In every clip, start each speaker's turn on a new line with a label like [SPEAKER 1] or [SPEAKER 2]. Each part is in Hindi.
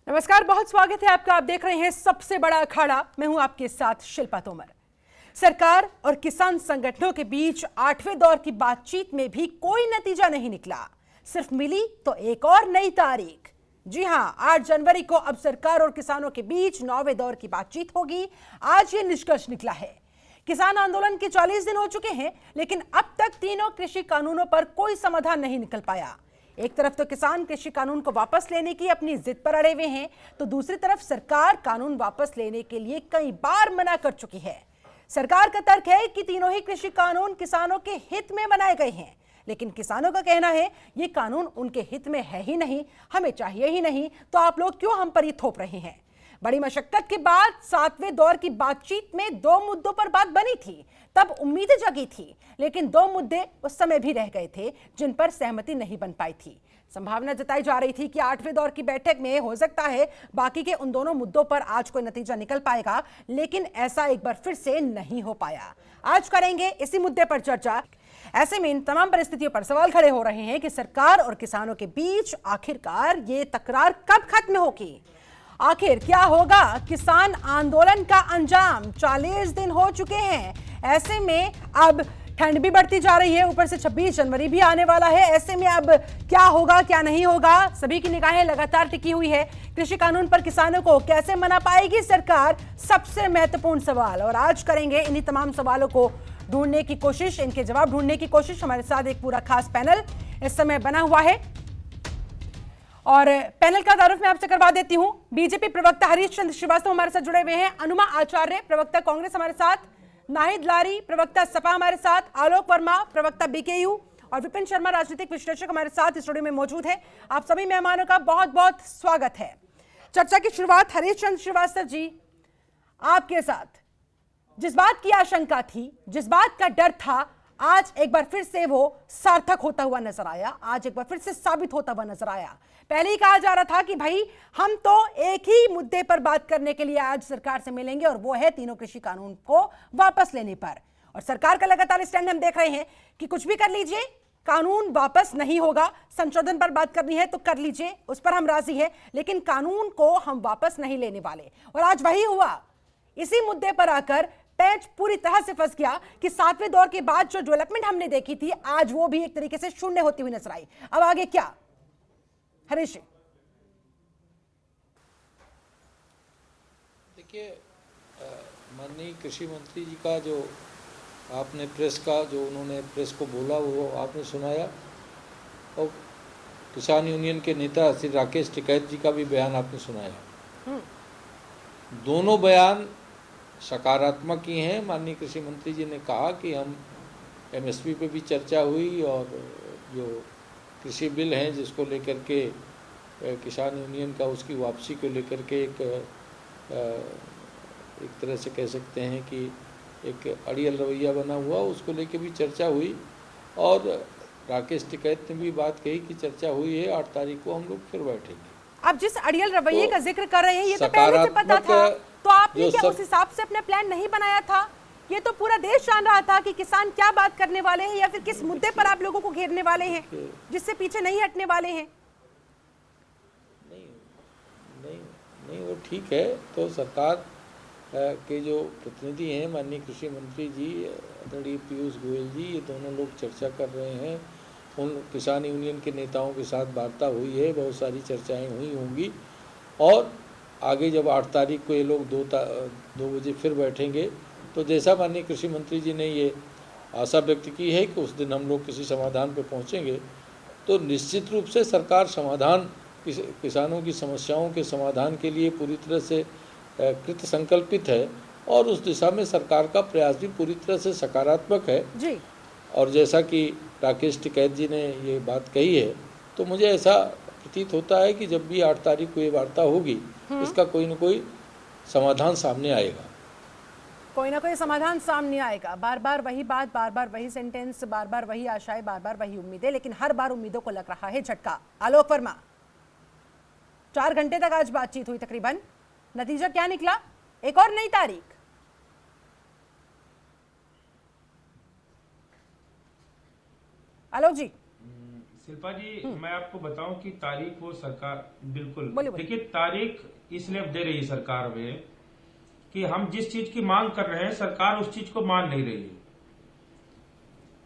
[SPEAKER 1] नमस्कार, बहुत स्वागत है आपका। आप देख रहे हैं सबसे बड़ा अखाड़ा। मैं हूं आपके साथ शिल्पा तोमर। सरकार और किसान संगठनों के बीच 8वें दौर की बातचीत में भी कोई नतीजा नहीं निकला। सिर्फ मिली तो एक और नई तारीख। जी हां, 8 जनवरी को अब सरकार और किसानों के बीच 9वें दौर की बातचीत होगी। आज ये निष्कर्ष निकला है। किसान आंदोलन के 40 दिन हो चुके हैं, लेकिन अब तक तीनों कृषि कानूनों पर कोई समाधान नहीं निकल पाया। एक तरफ तो किसान कृषि कानून को वापस लेने की अपनी जिद पर अड़े हुए हैं, तो दूसरी तरफ सरकार कानून वापस लेने के लिए कई बार मना कर चुकी है। सरकार का तर्क है कि तीनों ही कृषि कानून किसानों के हित में बनाए गए हैं, लेकिन किसानों का कहना है ये कानून उनके हित में है ही नहीं, हमें चाहिए ही नहीं, तो आप लोग क्यों हम पर ये थोप रहे हैं। बड़ी मशक्कत के बाद 7वें दौर की बातचीत में 2 मुद्दों पर बात बनी थी। तब उम्मीदें जगी थी, लेकिन 2 मुद्दे उस समय भी रह गए थे जिन पर सहमति नहीं बन पाई थी। संभावना जताई जा रही थी कि 8वें दौर की बैठक में हो सकता है बाकी के उन दोनों मुद्दों पर आज कोई नतीजा निकल पाएगा, लेकिन ऐसा एक बार फिर से नहीं हो पाया। आज करेंगे इसी मुद्दे पर चर्चा। ऐसे में इन तमाम परिस्थितियों पर सवाल खड़े हो रहे हैं कि सरकार और किसानों के बीच आखिरकार ये तकरार कब खत्म होगी। आखिर क्या होगा किसान आंदोलन का अंजाम। 40 दिन हो चुके हैं। ऐसे में अब ठंड भी बढ़ती जा रही है, ऊपर से 26 जनवरी भी आने वाला है। ऐसे में अब क्या होगा क्या नहीं होगा, सभी की निगाहें लगातार टिकी हुई है। कृषि कानून पर किसानों को कैसे मना पाएगी सरकार, सबसे महत्वपूर्ण सवाल। और आज करेंगे इन्हीं तमाम सवालों को ढूंढने की कोशिश, इनके जवाब ढूंढने की कोशिश। हमारे साथ एक पूरा खास पैनल इस समय बना हुआ है और पैनल का तारुफ मैं आपसे करवा देती हूं। बीजेपी प्रवक्ता हरीश चंद्र श्रीवास्तव हमारे साथ जुड़े हुए हैं, अनुमा आचार्य प्रवक्ता कांग्रेस हमारे साथ, नाहिद लारी प्रवक्ता सपा हमारे साथ, आलोक वर्मा प्रवक्ता बीकेयू और विपिन शर्मा राजनीतिक विश्लेषक हमारे साथ स्टूडियो में मौजूद है। आप सभी मेहमानों का बहुत बहुत स्वागत है। चर्चा की शुरुआत हरीश चंद्र श्रीवास्तव जी आपके साथ। जिस बात की आशंका थी, जिस बात का डर था, आज एक बार फिर से वो सार्थक होता हुआ नजर आया, आज एक बार फिर से साबित होता हुआ नजर आया। पहले ही कहा जा रहा था कि भाई हम तो एक ही मुद्दे पर बात करने के लिए आज सरकार से मिलेंगे और वो है तीनों कृषि कानून को वापस लेने पर। और सरकार का लगातार स्टैंड हम देख रहे हैं कि कुछ भी कर लीजिए, कानून वापस नहीं होगा। संशोधन पर बात करनी है तो कर लीजिए, उस पर हम राजी हैं, लेकिन कानून को हम वापस नहीं लेने वाले। और आज वही हुआ। इसी मुद्दे पर आकर पैच पूरी तरह से फंस गया कि 7वें दौर के बाद जो डेवलपमेंट हमने देखी थी, आज वो भी एक तरीके से शून्य होती हुई नजर आई। अब आगे क्या हरीश?
[SPEAKER 2] देखिए, माननीय कृषि मंत्री जी का जो आपने प्रेस का जो उन्होंने प्रेस को बोला वो आपने सुनाया, और किसान यूनियन के नेता श्री राकेश टिकैत जी का भी बयान आपने सुनाया। दोनों बयान सकारात्मक ही हैं। माननीय कृषि मंत्री जी ने कहा कि हम एमएसपी पे भी चर्चा हुई और जो कृषि बिल हैं जिसको लेकर के किसान यूनियन का उसकी वापसी को लेकर के एक तरह से कह सकते हैं कि एक अड़ियल रवैया बना हुआ, उसको लेकर भी चर्चा हुई। और राकेश टिकैत ने भी बात कही कि चर्चा हुई है, 8 तारीख को हम लोग फिर बैठेंगे।
[SPEAKER 1] अब जिस अड़ियल रवैये का जिक्र कर रहे हैं, ये तो पहले से पता था, तो आपने क्या उस हिसाब से अपना प्लान नहीं बनाया था? ये तो पूरा देश जान रहा था कि किसान क्या बात करने वाले हैं या फिर किस मुद्दे पर आप लोगों को घेरने वाले हैं, जिससे पीछे नहीं हटने वाले हैं।
[SPEAKER 2] नहीं वो ठीक है। तो सरकार के जो प्रतिनिधि हैं, माननीय कृषि मंत्री जी, आदरणीय पीयूष गोयल जी, ये दोनों लोग चर्चा कर रहे हैं। उन किसान यूनियन के नेताओं के साथ वार्ता हुई है, बहुत सारी चर्चाएं हुई होंगी। और आगे जब 8 तारीख को ये लोग 2 बजे फिर बैठेंगे, तो जैसा माननीय कृषि मंत्री जी ने ये आशा व्यक्त की है कि उस दिन हम लोग किसी समाधान पर पहुंचेंगे, तो निश्चित रूप से सरकार समाधान किसानों की समस्याओं के समाधान के लिए पूरी तरह से कृत संकल्पित है और उस दिशा में सरकार का प्रयास भी पूरी तरह से सकारात्मक है जी। और जैसा कि राकेश टिकैत जी ने ये बात कही है, तो मुझे ऐसा प्रतीत होता है कि जब भी 8 तारीख को ये वार्ता होगी, इसका कोई न कोई समाधान सामने आएगा,
[SPEAKER 1] कोई ना कोई समाधान सामने आएगा। बार बार वही बात, बार बार वही सेंटेंस, बार बार वही आशाएं, बार बार वही उम्मीदें, लेकिन हर बार उम्मीदों को लग रहा है झटका। आलोक वर्मा, 4 घंटे तक आज बातचीत हुई तकरीबन, नतीजा क्या निकला? एक और नई तारीख। आलोक जी।
[SPEAKER 3] शिल्पा जी, मैं आपको बताऊं कि तारीख वो सरकार बिल्कुल
[SPEAKER 1] बोलिए।
[SPEAKER 3] देखिए, तारीख इसलिए दे रही है सरकार में कि हम जिस चीज की मांग कर रहे हैं सरकार उस चीज को मान नहीं रही है।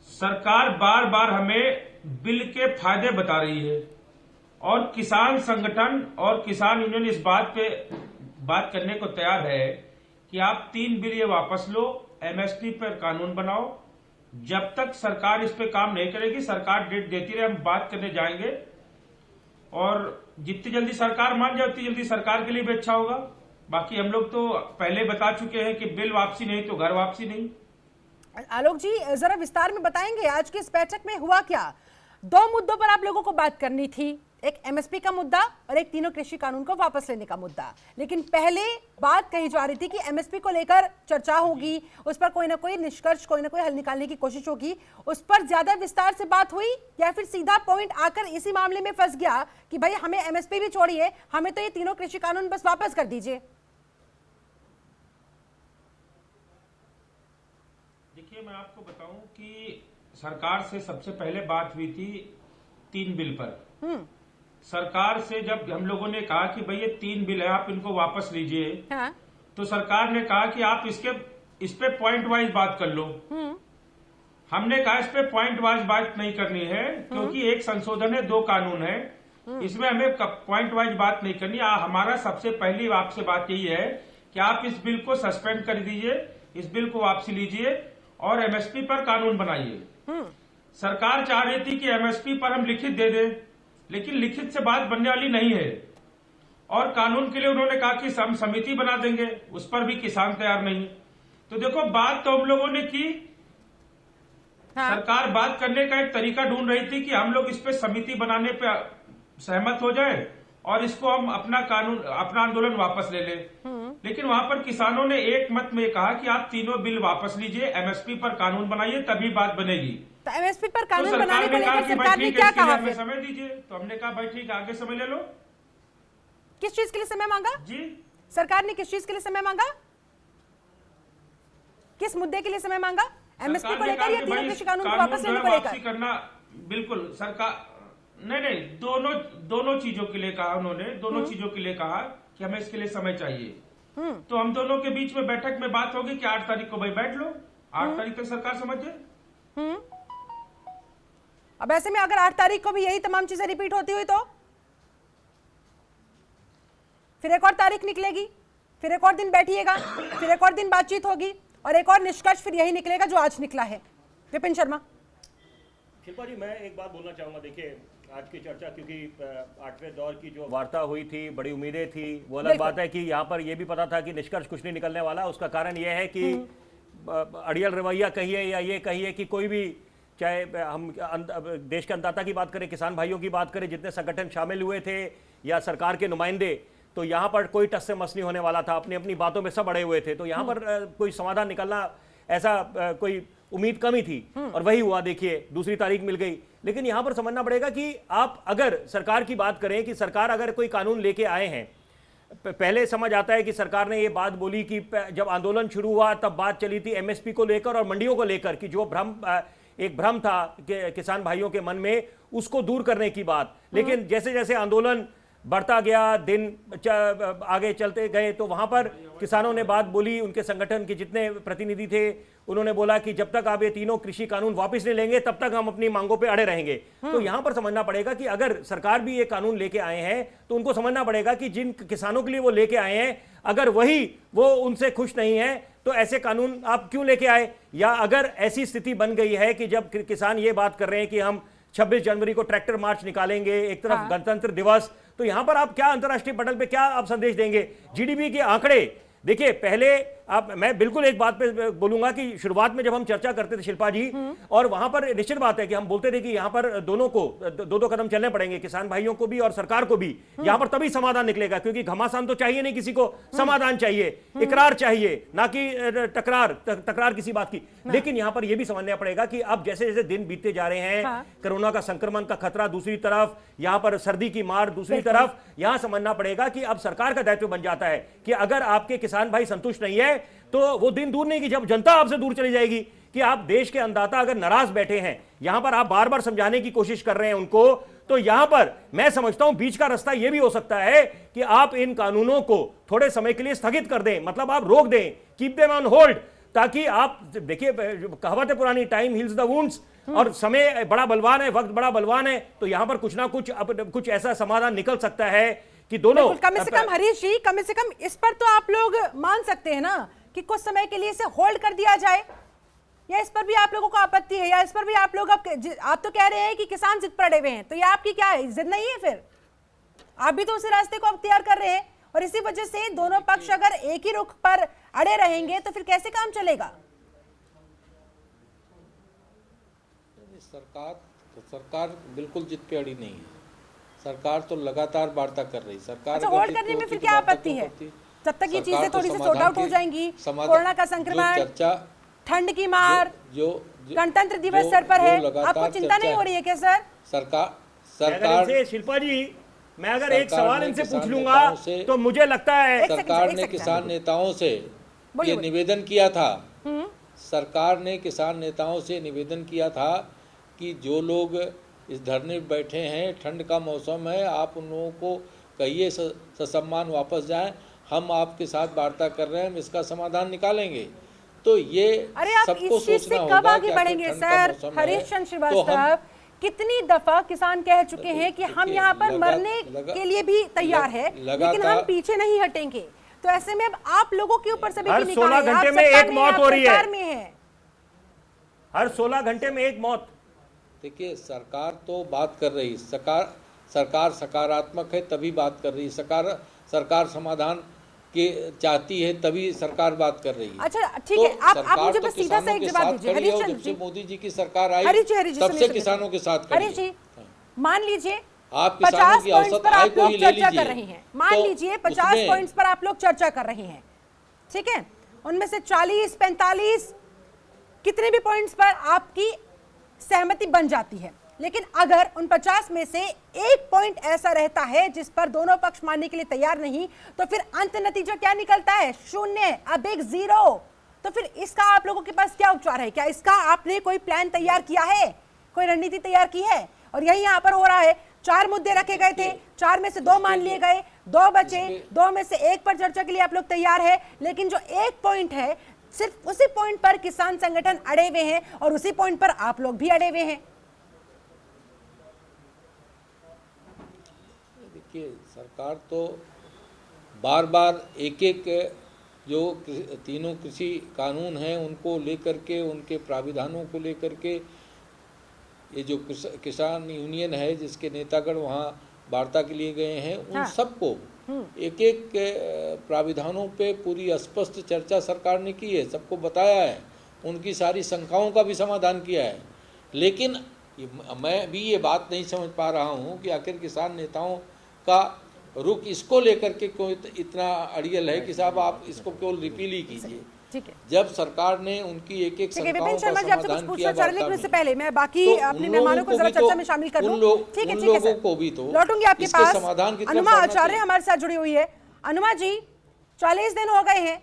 [SPEAKER 3] सरकार बार बार हमें बिल के फायदे बता रही है और किसान संगठन और किसान यूनियन इस बात पे बात करने को तैयार है कि आप 3 बिल ये वापस लो, एमएसपी पर कानून बनाओ। जब तक सरकार इस पे काम नहीं करेगी, सरकार डेट देती रहे, हम बात करने जाएंगे और जितनी जल्दी सरकार मान जाए उतनी जल्दी सरकार के लिए भी अच्छा होगा। बाकी हम लोग तो पहले बता चुके हैं कि बिल वापसी नहीं तो घर वापसी नहीं।
[SPEAKER 1] आलोक जी, जरा विस्तार में बताएंगे आज की इस बैठक में हुआ क्या? 2 मुद्दों पर आप लोगों को बात करनी थी, एक एमएसपी का मुद्दा और एक तीनों कृषि कानून को वापस लेने का मुद्दा। लेकिन पहले बात कही जा रही थी कि एमएसपी को लेकर चर्चा होगी, उस पर कोई ना कोई निष्कर्ष, कोई ना कोई हल निकालने की कोशिश होगी। उस पर ज्यादा विस्तार से बात हुई या फिर सीधा पॉइंट आकर इसी मामले में फंस गया कि भाई हमें एमएसपी भी छोड़िए, हमें तो ये तीनों कृषि कानून बस वापस कर दीजिए?
[SPEAKER 3] देखिए, मैं आपको बताऊं कि सरकार से सबसे पहले बात हुई थी 3 बिल पर। सरकार से जब हम लोगों ने कहा कि भाई ये 3 बिल है, आप इनको वापस लीजिए,
[SPEAKER 1] हाँ।
[SPEAKER 3] तो सरकार ने कहा कि आप इस पे पॉइंट वाइज बात कर लो। हमने कहा इस पे पॉइंट वाइज बात नहीं करनी है, क्योंकि एक संशोधन है, 2 कानून है, इसमें हमें पॉइंट वाइज बात नहीं करनी। हमारा सबसे पहली आपसे बात यही है कि आप इस बिल को सस्पेंड कर दीजिए, इस बिल को वापसी लीजिए और एमएसपी पर कानून बनाइए। सरकार चाह रही थी कि एमएसपी पर हम लिखित दे दें, लेकिन लिखित से बात बनने वाली नहीं है और कानून के लिए उन्होंने कहा कि हम समिति बना देंगे, उस पर भी किसान तैयार नहीं। तो देखो, बात तो हम लोगों ने की। हाँ। सरकार बात करने का एक तरीका ढूंढ रही थी कि हम लोग इस पे समिति बनाने पे सहमत हो जाए और इसको हम अपना आंदोलन वापस ले लें। लेकिन वहां पर किसानों ने एक मत में कहा कि आप तीनों बिल वापस लीजिए, एमएसपी पर कानून बनाइए, तभी बात बनेगी।
[SPEAKER 1] तो एमएसपी पर कानून
[SPEAKER 3] तो
[SPEAKER 1] बनाने को लेकर सरकार ने क्या कहा?
[SPEAKER 3] हमें समय दीजिए। तो हमने कहा भाई ठीक है, आगे समय ले लो।
[SPEAKER 1] किस चीज के लिए समय मांगा
[SPEAKER 3] जी?
[SPEAKER 1] सरकार ने किस चीज के लिए समय मांगा? किस मुद्दे के लिए समय मांगा? एमएसपी को लेकर या तीनों कृषि कानून को वापस लेने को लेकर?
[SPEAKER 3] करना बिल्कुल सरकार नहीं, दोनों चीजों के लिए कहा उन्होंने, दोनों चीजों के लिए कहा कि हमें इसके लिए समय चाहिए। तो हम दोनों के बीच में बैठक में बात होगी कि 8 तारीख को भाई बैठ लो, 8 तारीख तक सरकार समझ जाए।
[SPEAKER 1] अब ऐसे में अगर 8 तारीख को भी यही तमाम चीजें रिपीट होती हुई तो फिर एक और तारीख निकलेगी, फिर एक और दिन बैठिएगा, फिर एक और दिन बातचीत होगी और एक और निष्कर्ष फिर यही निकलेगा जो आज निकला है। विपिन शर्मा।
[SPEAKER 4] शिल्पा जी, मैं एक बात बोलना चाहूंगा। देखिए, आज की चर्चा, क्योंकि 8वें दौर की जो वार्ता हुई थी, बड़ी उम्मीदें थी, वो अलग बात है कि यहाँ पर यह भी पता था कि निष्कर्ष कुछ नहीं निकलने वाला। उसका कारण यह है कि अड़ियल रवैया कहिए या ये कहिए कि कोई भी, चाहे हम देश के अन्नदाता की बात करें, किसान भाइयों की बात करें, जितने संगठन शामिल हुए थे या सरकार के नुमाइंदे, तो यहाँ पर कोई टस से मस नहीं होने वाला था। अपनी अपनी बातों में सब अड़े हुए थे, तो यहाँ पर कोई समाधान निकलना ऐसा कोई उम्मीद कम ही थी और वही हुआ। देखिए, दूसरी तारीख मिल गई। लेकिन यहां पर समझना पड़ेगा कि आप अगर सरकार की बात करें कि सरकार अगर कोई कानून लेके आए हैं, पहले समझ आता है कि सरकार ने ये बात बोली कि जब आंदोलन शुरू हुआ तब बात चली थी एमएसपी को लेकर और मंडियों को लेकर कि जो एक भ्रम था कि किसान भाइयों के मन में, उसको दूर करने की बात। लेकिन जैसे जैसे आंदोलन बढ़ता गया, दिन आगे चलते गए, तो वहां पर किसानों ने बात बोली, उनके संगठन के जितने प्रतिनिधि थे उन्होंने बोला कि जब तक आप ये तीनों कृषि कानून वापस नहीं लेंगे तब तक हम अपनी मांगों पे अड़े रहेंगे। तो यहां पर समझना पड़ेगा कि अगर सरकार भी ये कानून लेके आए हैं तो उनको समझना पड़ेगा कि जिन किसानों के लिए वो लेके आए हैं, अगर वो उनसे खुश नहीं है तो ऐसे कानून आप क्यों लेके आए? या अगर ऐसी स्थिति बन गई है कि जब किसान ये बात कर रहे हैं कि हम 26 जनवरी को ट्रैक्टर मार्च निकालेंगे, एक तरफ गणतंत्र दिवस, तो यहां पर आप क्या अंतर्राष्ट्रीय पटल पे क्या आप संदेश देंगे? जीडीपी के आंकड़े देखिए, पहले मैं बिल्कुल एक बात पे बोलूंगा कि शुरुआत में जब हम चर्चा करते थे शिल्पा जी, और वहां पर निश्चित बात है कि हम बोलते थे कि यहां पर दोनों को दो कदम चलने पड़ेंगे, किसान भाइयों को भी और सरकार को भी। यहां पर तभी समाधान निकलेगा, क्योंकि घमासान तो चाहिए नहीं किसी को, समाधान चाहिए, इकरार चाहिए, ना कि तकरार किसी बात की। लेकिन यहां पर यह भी समझना पड़ेगा कि अब जैसे जैसे दिन बीतते जा रहे हैं, कोरोना का संक्रमण का खतरा दूसरी तरफ, यहां पर सर्दी की मार दूसरी तरफ, यहां समझना पड़ेगा कि अब सरकार का दायित्व बन जाता है कि अगर आपके किसान भाई संतुष्ट नहीं है तो वो दिन दूर नहीं कि जब जनता आपसे दूर चली जाएगी। कि आप देश के अन्नदाता अगर नाराज बैठे हैं, यहां पर आप बार बार समझाने की कोशिश कर रहे हैं उनको, तो यहां पर मैं समझता हूं बीच का रास्ता यह भी हो सकता है कि आप इन कानूनों को थोड़े समय के लिए स्थगित कर दें, मतलब आप रोक दें, कीप देम ऑन होल्ड, ताकि आप देखिए कहावत है पुरानी, टाइम हील्स द वुंड्स, और समय बड़ा बलवान है, वक्त बड़ा बलवान है, तो यहां पर कुछ ना कुछ ऐसा समाधान निकल सकता है कि दोनों
[SPEAKER 1] कम से कम हरीश जी, कम से कम इस पर तो आप लोग मान सकते हैं ना कि कुछ समय के लिए इसे होल्ड कर दिया जाए, या इस पर भी आप लोगों को आपत्ति है, या इस पर भी आप लोग आप तो कह रहे हैं कि किसान जिद पर अड़े हुए हैं, तो ये आपकी क्या है, जिद नहीं है? फिर आप भी तो उसी रास्ते को अख्तियार कर रहे हैं, और इसी वजह से दोनों पक्ष अगर एक ही रुख पर अड़े रहेंगे तो फिर कैसे काम चलेगा?
[SPEAKER 2] सरकार बिल्कुल जिद पे अड़ी नहीं है, सरकार तो लगातार वार्ता कर रही। सरकार
[SPEAKER 1] अच्छा, होल्ड करने में फिर क्या आपत्ति है? जब तक ये चीजें थोड़ी सी सॉर्ट आउट हो जाएंगी, कोरोना का संक्रमण, ठंड की मार, जो गणतंत्र दिवस सर पर है, आपको चिंता नहीं हो रही है क्या सर?
[SPEAKER 2] सरकार
[SPEAKER 4] शिल्पा जी, मैं अगर एक सवाल इनसे पूछ लूंगा तो मुझे लगता है
[SPEAKER 2] सरकार ने किसान नेताओं से ये निवेदन किया था, सरकार ने किसान नेताओं से निवेदन किया था कि जो लोग इस धरने पर बैठे हैं, ठंड का मौसम है, आप उन लोगों को कहिए ससम्मान वापस जाएं, हम आपके साथ वार्ता कर रहे हैं, हम इसका समाधान निकालेंगे। तो ये सबको सोचना होगा
[SPEAKER 1] कब आगे बढ़ेंगे सर? हरीश चंद्र श्रीवास्तव, कितनी दफा किसान कह चुके हैं कि हम यहाँ पर मरने के लिए भी तैयार है, लेकिन हम पीछे नहीं हटेंगे। तो ऐसे में अब आप लोगों के ऊपर से भी
[SPEAKER 4] हर 16 घंटे में एक मौत हो रही
[SPEAKER 1] है,
[SPEAKER 4] हर 16 घंटे में एक मौत।
[SPEAKER 2] देखिए, सरकार तो बात कर रही, सरकार सकारात्मक है तभी बात कर रही, सरकार समाधान के चाहती है तभी सरकार बात कर रही है।
[SPEAKER 1] अच्छा ठीक है, आप मुझे बस सीधा सा एक जवाब दीजिए हरीश चंद्र जी।
[SPEAKER 2] मोदी जी की सरकार आई तब से किसानों के साथ खड़ी है।
[SPEAKER 1] हरीश जी, मान लीजिए
[SPEAKER 2] आप किसानों की औसत आय को ही ले
[SPEAKER 1] चर्चा कर रहे हैं, मान लीजिए 50 पॉइंट्स पर आप लोग चर्चा कर रहे हैं, ठीक है, उनमें से 40, 45 कितने भी पॉइंट्स पर आपकी सहमति बन जाती है, लेकिन अगर उन 50 में से एक पॉइंट ऐसा रहता है जिस पर दोनों पक्ष मानने के लिए तैयार नहीं, तो फिर अंत नतीजा क्या निकलता है? शून्य, अब एक जीरो। तो फिर इसका आप लोगों के पास क्या उपचार है? क्या इसका आपने कोई प्लान तैयार किया है, कोई रणनीति तैयार की है? और यही यहाँ पर हो रहा है, 4 मुद्दे रखे गए थे, 4 में से 2 मान लिए गए, 2 बचे, 2 में से 1 पर चर्चा के लिए आप लोग तैयार है, लेकिन जो एक पॉइंट है सिर्फ उसी पॉइंट पर किसान संगठन अड़े हुए हैं और उसी पॉइंट पर आप लोग भी अड़े हुए हैं।
[SPEAKER 2] देखिए, सरकार तो बार बार एक जो तीनों कृषि कानून हैं उनको लेकर के, उनके प्राविधानों को लेकर के, ये जो किसान यूनियन है जिसके नेतागण वहाँ वार्ता के लिए गए हैं, उन सबको एक प्राविधानों पे पूरी स्पष्ट चर्चा सरकार ने की है, सबको बताया है, उनकी सारी शंकाओं का भी समाधान किया है। लेकिन मैं भी ये बात नहीं समझ पा रहा हूँ कि आखिर किसान नेताओं का रुख इसको लेकर के कोई इतना अड़ियल है कि साहब आप इसको केवल रिपील ही कीजिए।
[SPEAKER 1] ठीक है,
[SPEAKER 2] जब सरकार ने उनकी एक शंकाओं का समाधान किया,
[SPEAKER 1] से पहले मैं बाकी अपने मेहमानों को जरा चर्चा में शामिल कर लूं। ठीक है,
[SPEAKER 2] लोगों को भी तो
[SPEAKER 1] लौटूंगी आपके पास।
[SPEAKER 2] समाधान की
[SPEAKER 1] अनुमा आचार्य हमारे साथ जुड़ी हुई है। अनुमा जी, 40 दिन हो गए हैं,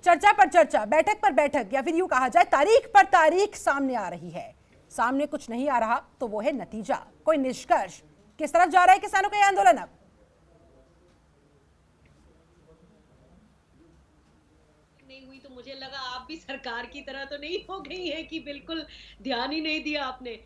[SPEAKER 1] चर्चा पर चर्चा, बैठक पर बैठक, या फिर यूं कहा जाए तारीख पर तारीख सामने आ रही है, सामने कुछ नहीं आ रहा, तो वो है नतीजा, कोई निष्कर्ष। किस तरफ जा रहा है किसानों का यह आंदोलन? अब
[SPEAKER 5] मुझे लगा आप भी सरकार की तरह तो नहीं हो गई है कि बिल्कुल ध्यान ही नहीं दिया आपने।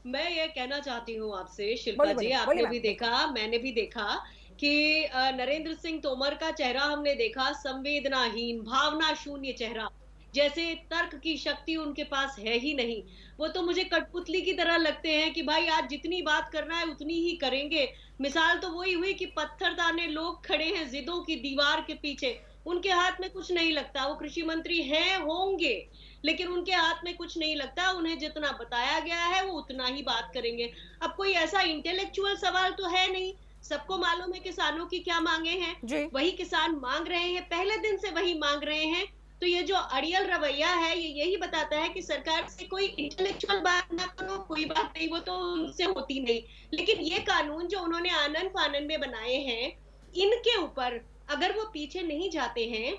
[SPEAKER 5] मैं ये कहना चाहती हूँ आपसे शिल्पा जी, आपने भी देखा, मैंने भी देखा कि नरेंद्र सिंह तोमर का चेहरा हमने देखा, संवेदनाहीन, भावना शून्य चेहरा, जैसे तर्क की शक्ति उनके पास है ही नहीं। वो तो मुझे कठपुतली की तरह लगते हैं कि भाई आज जितनी बात करना है उतनी ही करेंगे। मिसाल तो वही हुई कि पत्थरदाने लोग खड़े हैं जिद्दों की दीवार के पीछे, उनके हाथ में कुछ नहीं लगता, वो कृषि मंत्री हैं होंगे लेकिन उनके हाथ में कुछ नहीं लगता, उन्हें जितना बताया गया है वो उतना ही बात करेंगे। अब कोई ऐसा इंटेलेक्चुअल सवाल तो है नहीं, सबको मालूम है किसानों की क्या मांगे हैं, वही किसान मांग रहे हैं, पहले दिन से वही मांग रहे हैं। तो ये जो अड़ियल रवैया है ये यही बताता है कि सरकार से कोई इंटेलेक्चुअल बात ना करो, कोई बात नहीं, वो तो उनसे होती नहीं। लेकिन ये कानून जो उन्होंने आनन फानन में बनाए हैं, इनके ऊपर अगर वो पीछे नहीं जाते हैं,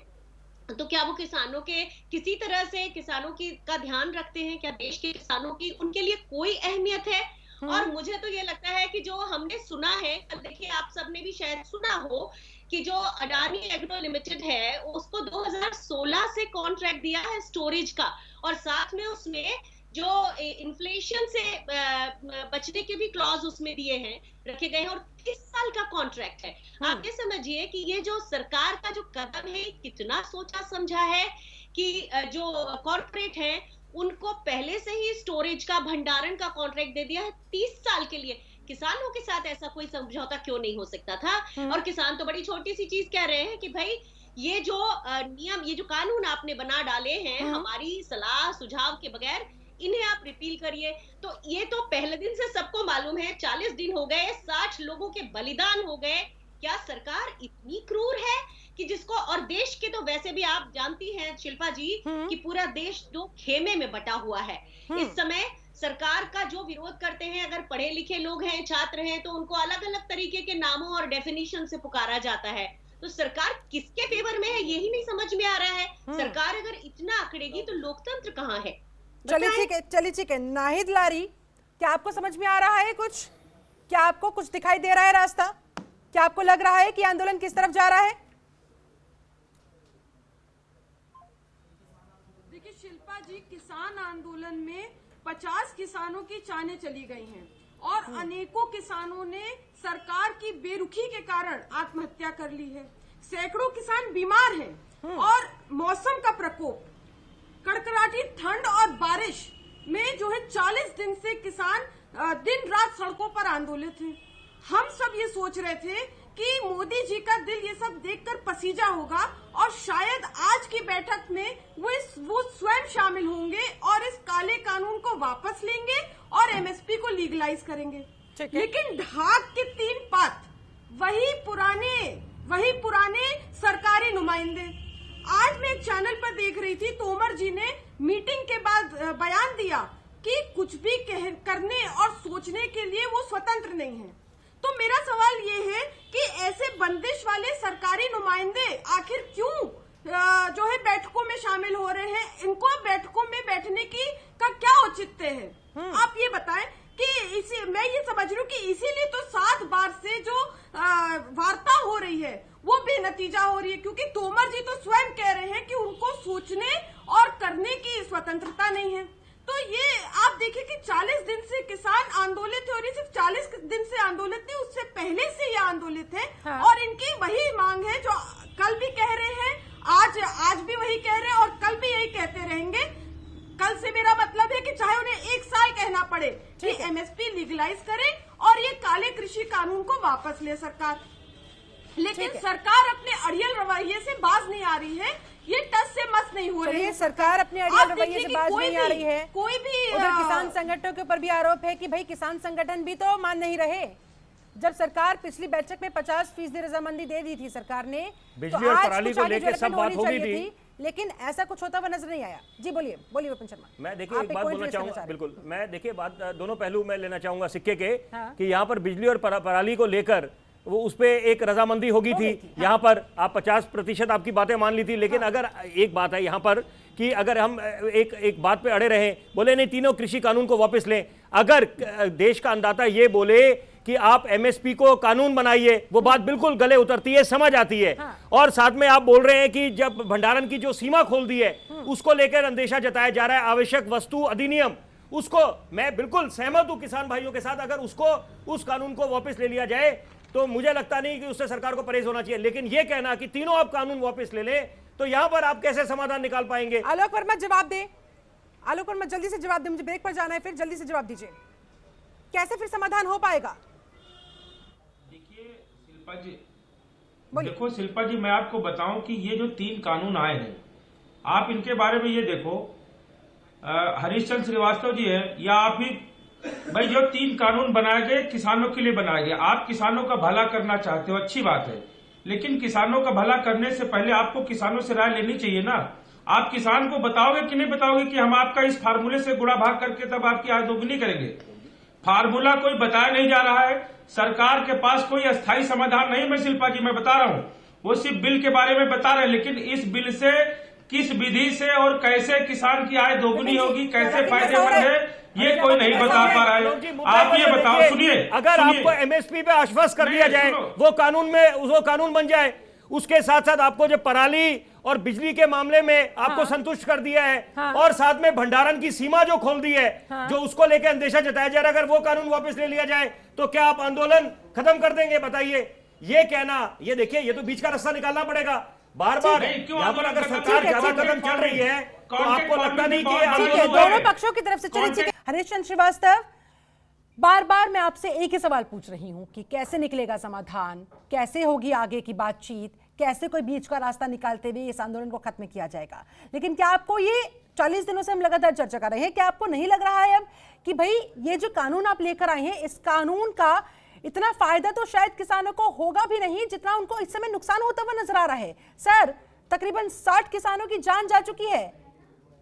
[SPEAKER 5] तो क्या वो किसानों के किसी तरह से किसानों की का ध्यान रखते हैं? क्या देश के किसानों की उनके लिए कोई अहमियत है? और मुझे तो ये लगता है कि जो हमने सुना है, देखिए आप सबने भी शायद सुना हो कि जो अडानी एग्रो लिमिटेड है उसको 2016 से कॉन्ट्रैक्ट दिया है स्टोरेज का, और साथ में उसमें जो इन्फ्लेशन से बचने के भी क्लॉज उसमें दिए हैं, रखे गए हैं, और 30 साल का कॉन्ट्रैक्ट है। आप ये समझिए कि ये जो सरकार का जो कदम है कितना सोचा समझा है कि जो कॉर्पोरेट है उनको पहले से ही स्टोरेज का भंडारण का कॉन्ट्रैक्ट दे दिया है 30 साल के लिए। किसानों के साथ ऐसा कोई समझौता क्यों नहीं हो सकता था? और किसान तो बड़ी छोटी सी चीज कह रहे हैं कि भाई ये जो नियम, ये जो कानून आपने बना डाले हैं हमारी सलाह सुझाव के बगैर, इन्हें आप रिपील करिए। तो ये तो पहले दिन से सबको मालूम है, 40 दिन हो गए, 60 लोगों के बलिदान हो गए। क्या सरकार इतनी क्रूर है कि जिसको, और देश के तो वैसे भी आप जानती हैं शिल्पा जी कि पूरा देश दो खेमे में बटा हुआ है इस समय। सरकार का जो विरोध करते हैं, अगर पढ़े लिखे लोग हैं, छात्र हैं, तो उनको अलग अलग तरीके के नामों और डेफिनेशन से पुकारा जाता है। तो सरकार किसके फेवर में है यही नहीं समझ में आ रहा है। सरकार अगर इतना आंकड़ेगी तो लोकतंत्र कहाँ है?
[SPEAKER 1] चलिए ठीक है। नाहिद लारी, क्या आपको समझ में आ रहा है कुछ? क्या आपको कुछ दिखाई दे रहा है रास्ता? क्या आपको लग रहा है कि आंदोलन किस तरफ जा रहा है?
[SPEAKER 6] देखिए शिल्पा जी, किसान आंदोलन में 50 किसानों की जानें चली गई हैं और अनेकों किसानों ने सरकार की बेरुखी के कारण आत्महत्या कर ली है। सैकड़ों किसान बीमार हैं और मौसम का प्रकोप, कड़कड़ाटी ठंड और बारिश में जो है 40 दिन से किसान दिन रात सड़कों पर आंदोलित हैं। हम सब ये सोच रहे थे कि मोदी जी का दिल ये सब देखकर पसीजा होगा और शायद आज की बैठक में वो स्वयं शामिल होंगे और इस काले कानून को वापस लेंगे और एमएसपी को लीगलाइज करेंगे। लेकिन ढाक के 3 पात, वही पुराने सरकारी नुमाइंदे। आज मैं एक चैनल पर देख रही थी, तोमर जी ने मीटिंग के बाद बयान दिया कि कुछ भी करने और सोचने के लिए वो स्वतंत्र नहीं है। तो मेरा सवाल ये है कि ऐसे बंदिश वाले सरकारी नुमाइंदे आखिर क्यों जो है बैठकों में शामिल हो रहे हैं? इनको बैठकों में बैठने का क्या औचित्य है? आप ये बताएं कि मैं ये समझ रही हूँ कि इसीलिए तो 7 बार से जो वार्ता हो रही है वो बेनतीजा हो रही है, क्योंकि तोमर जी तो स्वयं कह रहे हैं कि उनको सोचने और करने की स्वतंत्रता नहीं है। तो ये आप देखिए कि 40 दिन से किसान आंदोलित है, और ये सिर्फ 40 दिन से आंदोलित नहीं, उससे पहले से ये आंदोलित है। और इनकी वही मांग है जो कल भी कह रहे हैं, आज भी वही कह रहे हैं और कल भी यही कहते रहेंगे। कल से मेरा मतलब है कि चाहे उन्हें 1 साल कहना पड़े कि एमएसपी लीगलाइज करे और ये काले कृषि कानून को वापस ले सरकार। लेकिन सरकार अपने अड़ियल रवैये से बाज नहीं आ रही है, ये टस से मस नहीं हो रही है।
[SPEAKER 1] सरकार अपने अड़ियल रवैये से बाज नहीं आ रही है।
[SPEAKER 6] कोई भी
[SPEAKER 1] उधर किसान संगठनों के ऊपर भी आरोप है कि भाई किसान संगठन भी तो मान नहीं रहे। जब सरकार पिछली बैठक में 50% रजामंदी दे दी थी सरकार ने,
[SPEAKER 4] बिजली और पराली को लेकर सब बात हो गई थी,
[SPEAKER 1] लेकिन ऐसा कुछ होता हुआ नजर नहीं आया। जी बोलिए विपिन शर्मा।
[SPEAKER 4] मैं देखिए एक बात बोलना चाहूंगा, बिल्कुल मैं देखिए बात दोनों पहलू मैं लेना चाहूंगा सिक्के के, कि यहाँ पर बिजली और पराली को लेकर वो उस पे एक रजामंदी होगी थी। यहाँ पर आप 50% आपकी बातें मान ली थी, लेकिन अगर एक बात है यहाँ पर कि अगर हम एक बात पे अड़े रहे, बोले नहीं तीनों कृषि कानून को वापस लें, अगर देश का अन्नदाता ये बोले कि आप एमएसपी को कानून बनाइए, वो बात बिल्कुल गले उतरती है, समझ आती है। और साथ में आप बोल रहे हैं कि जब भंडारण की जो सीमा खोल दी है उसको लेकर अंदेशा जताया जा रहा है, आवश्यक वस्तु अधिनियम, उसको मैं बिल्कुल सहमत हूं किसान भाइयों के साथ। अगर उस कानून को वापस ले लिया जाए तो मुझे लगता नहीं कि उससे सरकार को परहेज होना चाहिए। लेकिन यह कहना कि तीनों आप कानून वापस ले लें, तो यहां पर आप कैसे समाधान निकाल पाएंगे?
[SPEAKER 1] आलोक वर्मा जवाब दे। आलोक वर्मा जल्दी से जवाब दे, मुझे ब्रेक पर जाना है, फिर जल्दी से जवाब दीजिए। कैसे फिर समाधान हो पाएगा?
[SPEAKER 3] देखिए शिल्पा जी, मैं आपको बताऊं कि ये जो 3 कानून आए हैं, आप इनके बारे में ये देखो, हरीश चंद्र श्रीवास्तव जी है या आप ही, भाई जो 3 कानून बनाए गए किसानों के लिए बनाए गए। आप किसानों का भला करना चाहते हो, अच्छी बात है, लेकिन किसानों का भला करने से पहले आपको किसानों से राय लेनी चाहिए ना। आप किसान को बताओगे कि नहीं बताओगे कि हम आपका इस फार्मूले से गुणा भाग करके तब आपकी आय दोगुनी करेंगे? फार्मूला कोई बताया नहीं जा रहा है, सरकार के पास कोई अस्थायी समाधान नहीं। मैं शिल्पा जी मैं बता रहा हूं, वो सिर्फ बिल के बारे में बता रहे हैं, लेकिन इस बिल से किस विधि से और कैसे किसान की आय दोगुनी होगी, कैसे फायदेमंद है, ये कोई नहीं बता पा रहा है। आप ये बताओ, सुनिए,
[SPEAKER 4] अगर आपको एमएसपी पे आश्वस्त कर दिया जाए, वो कानून बन जाए, उसके साथ साथ आपको जो पराली और बिजली के मामले में आपको संतुष्ट कर दिया है, और साथ में भंडारण की सीमा जो खोल दी है, जो उसको लेकर अंदेशा जताया जा रहा है, अगर वो कानून वापस ले लिया जाए तो क्या आप आंदोलन खत्म कर देंगे? बताइए। ये कहना, ये देखिए, ये तो बीच का रास्ता निकालना पड़ेगा। बार बार यहाँ पर अगर सरकार ज्यादा कदम चल रही है तो आपको लगता नहीं कि
[SPEAKER 1] दोनों पक्षों की तरफ से चलिए। हरीश चंद्र श्रीवास्तव, बार बार मैं आपसे एक ही सवाल पूछ रही हूं कि कैसे निकलेगा समाधान, कैसे होगी आगे की बातचीत, कैसे कोई बीच का रास्ता निकालते हुए इस आंदोलन को खत्म किया जाएगा। लेकिन क्या आपको ये 40 दिनों से हम लगातार चर्चा कर रहे हैं, क्या आपको नहीं लग रहा है अब कि भाई ये जो कानून आप लेकर आए हैं, इस कानून का इतना फायदा तो शायद किसानों को होगा भी नहीं जितना उनको इस समय नुकसान होता हुआ नजर आ रहा है? सर, तकरीबन 60 किसानों की जान जा चुकी है।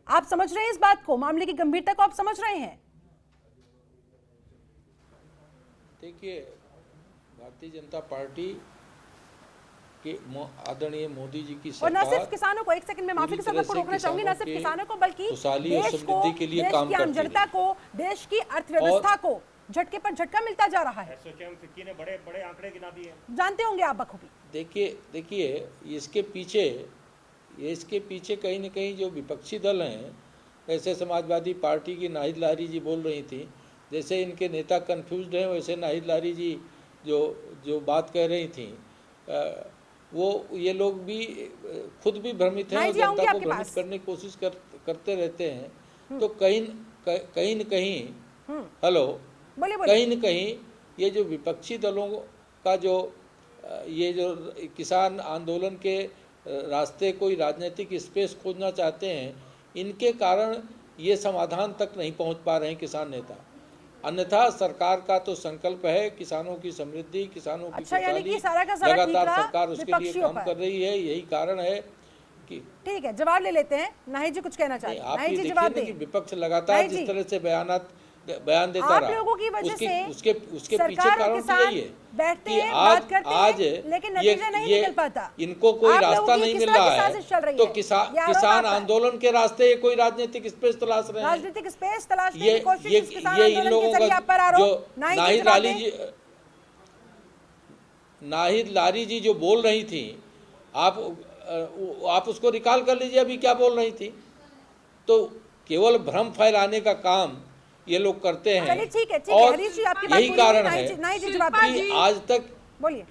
[SPEAKER 1] आप समझ रहे हैं इस बात को, मामले की गंभीरता को आप समझ रहे हैं?
[SPEAKER 2] देखिए, भारतीय जनता पार्टी के आदरणीय मोदी जी की
[SPEAKER 1] और न
[SPEAKER 2] सरकार,
[SPEAKER 1] सिर्फ किसानों को, एक सेकंड में माफी के साथ आपको रोकना चाहूंगी, न सिर्फ किसानों को बल्कि
[SPEAKER 2] खुशहाली और
[SPEAKER 1] देश को,
[SPEAKER 2] समृद्धि के लिए
[SPEAKER 1] देश
[SPEAKER 2] काम
[SPEAKER 1] की आम
[SPEAKER 2] करती
[SPEAKER 1] जनता को, देश की अर्थव्यवस्था को झटके पर झटका मिलता जा रहा है।
[SPEAKER 4] एसोचैम फिक्की ने बड़े बड़े आंकड़े गिना दिए,
[SPEAKER 1] जानते होंगे आप बखूबी।
[SPEAKER 2] देखिए इसके पीछे कहीं न कहीं जो विपक्षी दल हैं, ऐसे समाजवादी पार्टी की नाहिद लारी जी बोल रही थी, जैसे इनके नेता कंफ्यूज्ड हैं, वैसे नाहिद लारी जी जो बात कह रही थी, वो ये लोग भी खुद भी भ्रमित हैं और जनता को भ्रमित करने की कोशिश करते रहते हैं। तो कहीं न कहीं हेलो, कहीं न कहीं ये जो विपक्षी दलों का ये जो किसान आंदोलन के रास्ते कोई राजनीतिक स्पेस खोजना चाहते हैं, इनके कारण ये समाधान तक नहीं पहुंच पा रहे हैं किसान नेता। अन्यथा सरकार का तो संकल्प है किसानों की समृद्धि, किसानों की खुशहाली, लगातार सरकार उसके लिए काम कर रही है। यही कारण है कि
[SPEAKER 1] ठीक है, जवाब ले लेते हैं। नाहिद जी कुछ कहना चाहते हैं?
[SPEAKER 2] आप ये देखिए कि विपक्ष लगातार जिस तरह से बयान देता
[SPEAKER 1] आप
[SPEAKER 2] रहा,
[SPEAKER 1] लोगों की वजह से
[SPEAKER 2] उसके पीछे कारण तो यही है
[SPEAKER 1] बैठते
[SPEAKER 2] कि
[SPEAKER 1] हैं, बात करते
[SPEAKER 2] आज
[SPEAKER 1] हैं, लेकिन नतीजा नहीं निकल पाता।
[SPEAKER 2] इनको कोई
[SPEAKER 1] आप
[SPEAKER 2] रास्ता
[SPEAKER 1] लोगों की
[SPEAKER 2] नहीं
[SPEAKER 1] किस
[SPEAKER 2] मिल
[SPEAKER 1] तरह
[SPEAKER 2] रहा
[SPEAKER 1] की साजिश चल
[SPEAKER 2] है,
[SPEAKER 1] रही
[SPEAKER 2] तो
[SPEAKER 1] है?
[SPEAKER 2] किसान आंदोलन के रास्ते कोई राजनीतिक स्पेस तलाश रहे हैं।
[SPEAKER 1] राजनीतिक स्पेस तलाशने की कोशिश इस किसान
[SPEAKER 2] ये इन
[SPEAKER 1] आंदोलन
[SPEAKER 2] लोगों
[SPEAKER 1] के जरिए आप पर
[SPEAKER 2] का
[SPEAKER 1] आरोप।
[SPEAKER 2] नाहिद लारी जी जो बोल रही थी, आप उसको रिकॉल कर लीजिए, अभी क्या बोल रही थी। तो केवल भ्रम फैलाने का काम ये लोग करते हैं।
[SPEAKER 1] चलिए ठीक है,
[SPEAKER 2] और
[SPEAKER 1] हरीश जी आपकी बात
[SPEAKER 2] यही कारण है
[SPEAKER 1] कि
[SPEAKER 2] आज तक।
[SPEAKER 1] बोलिए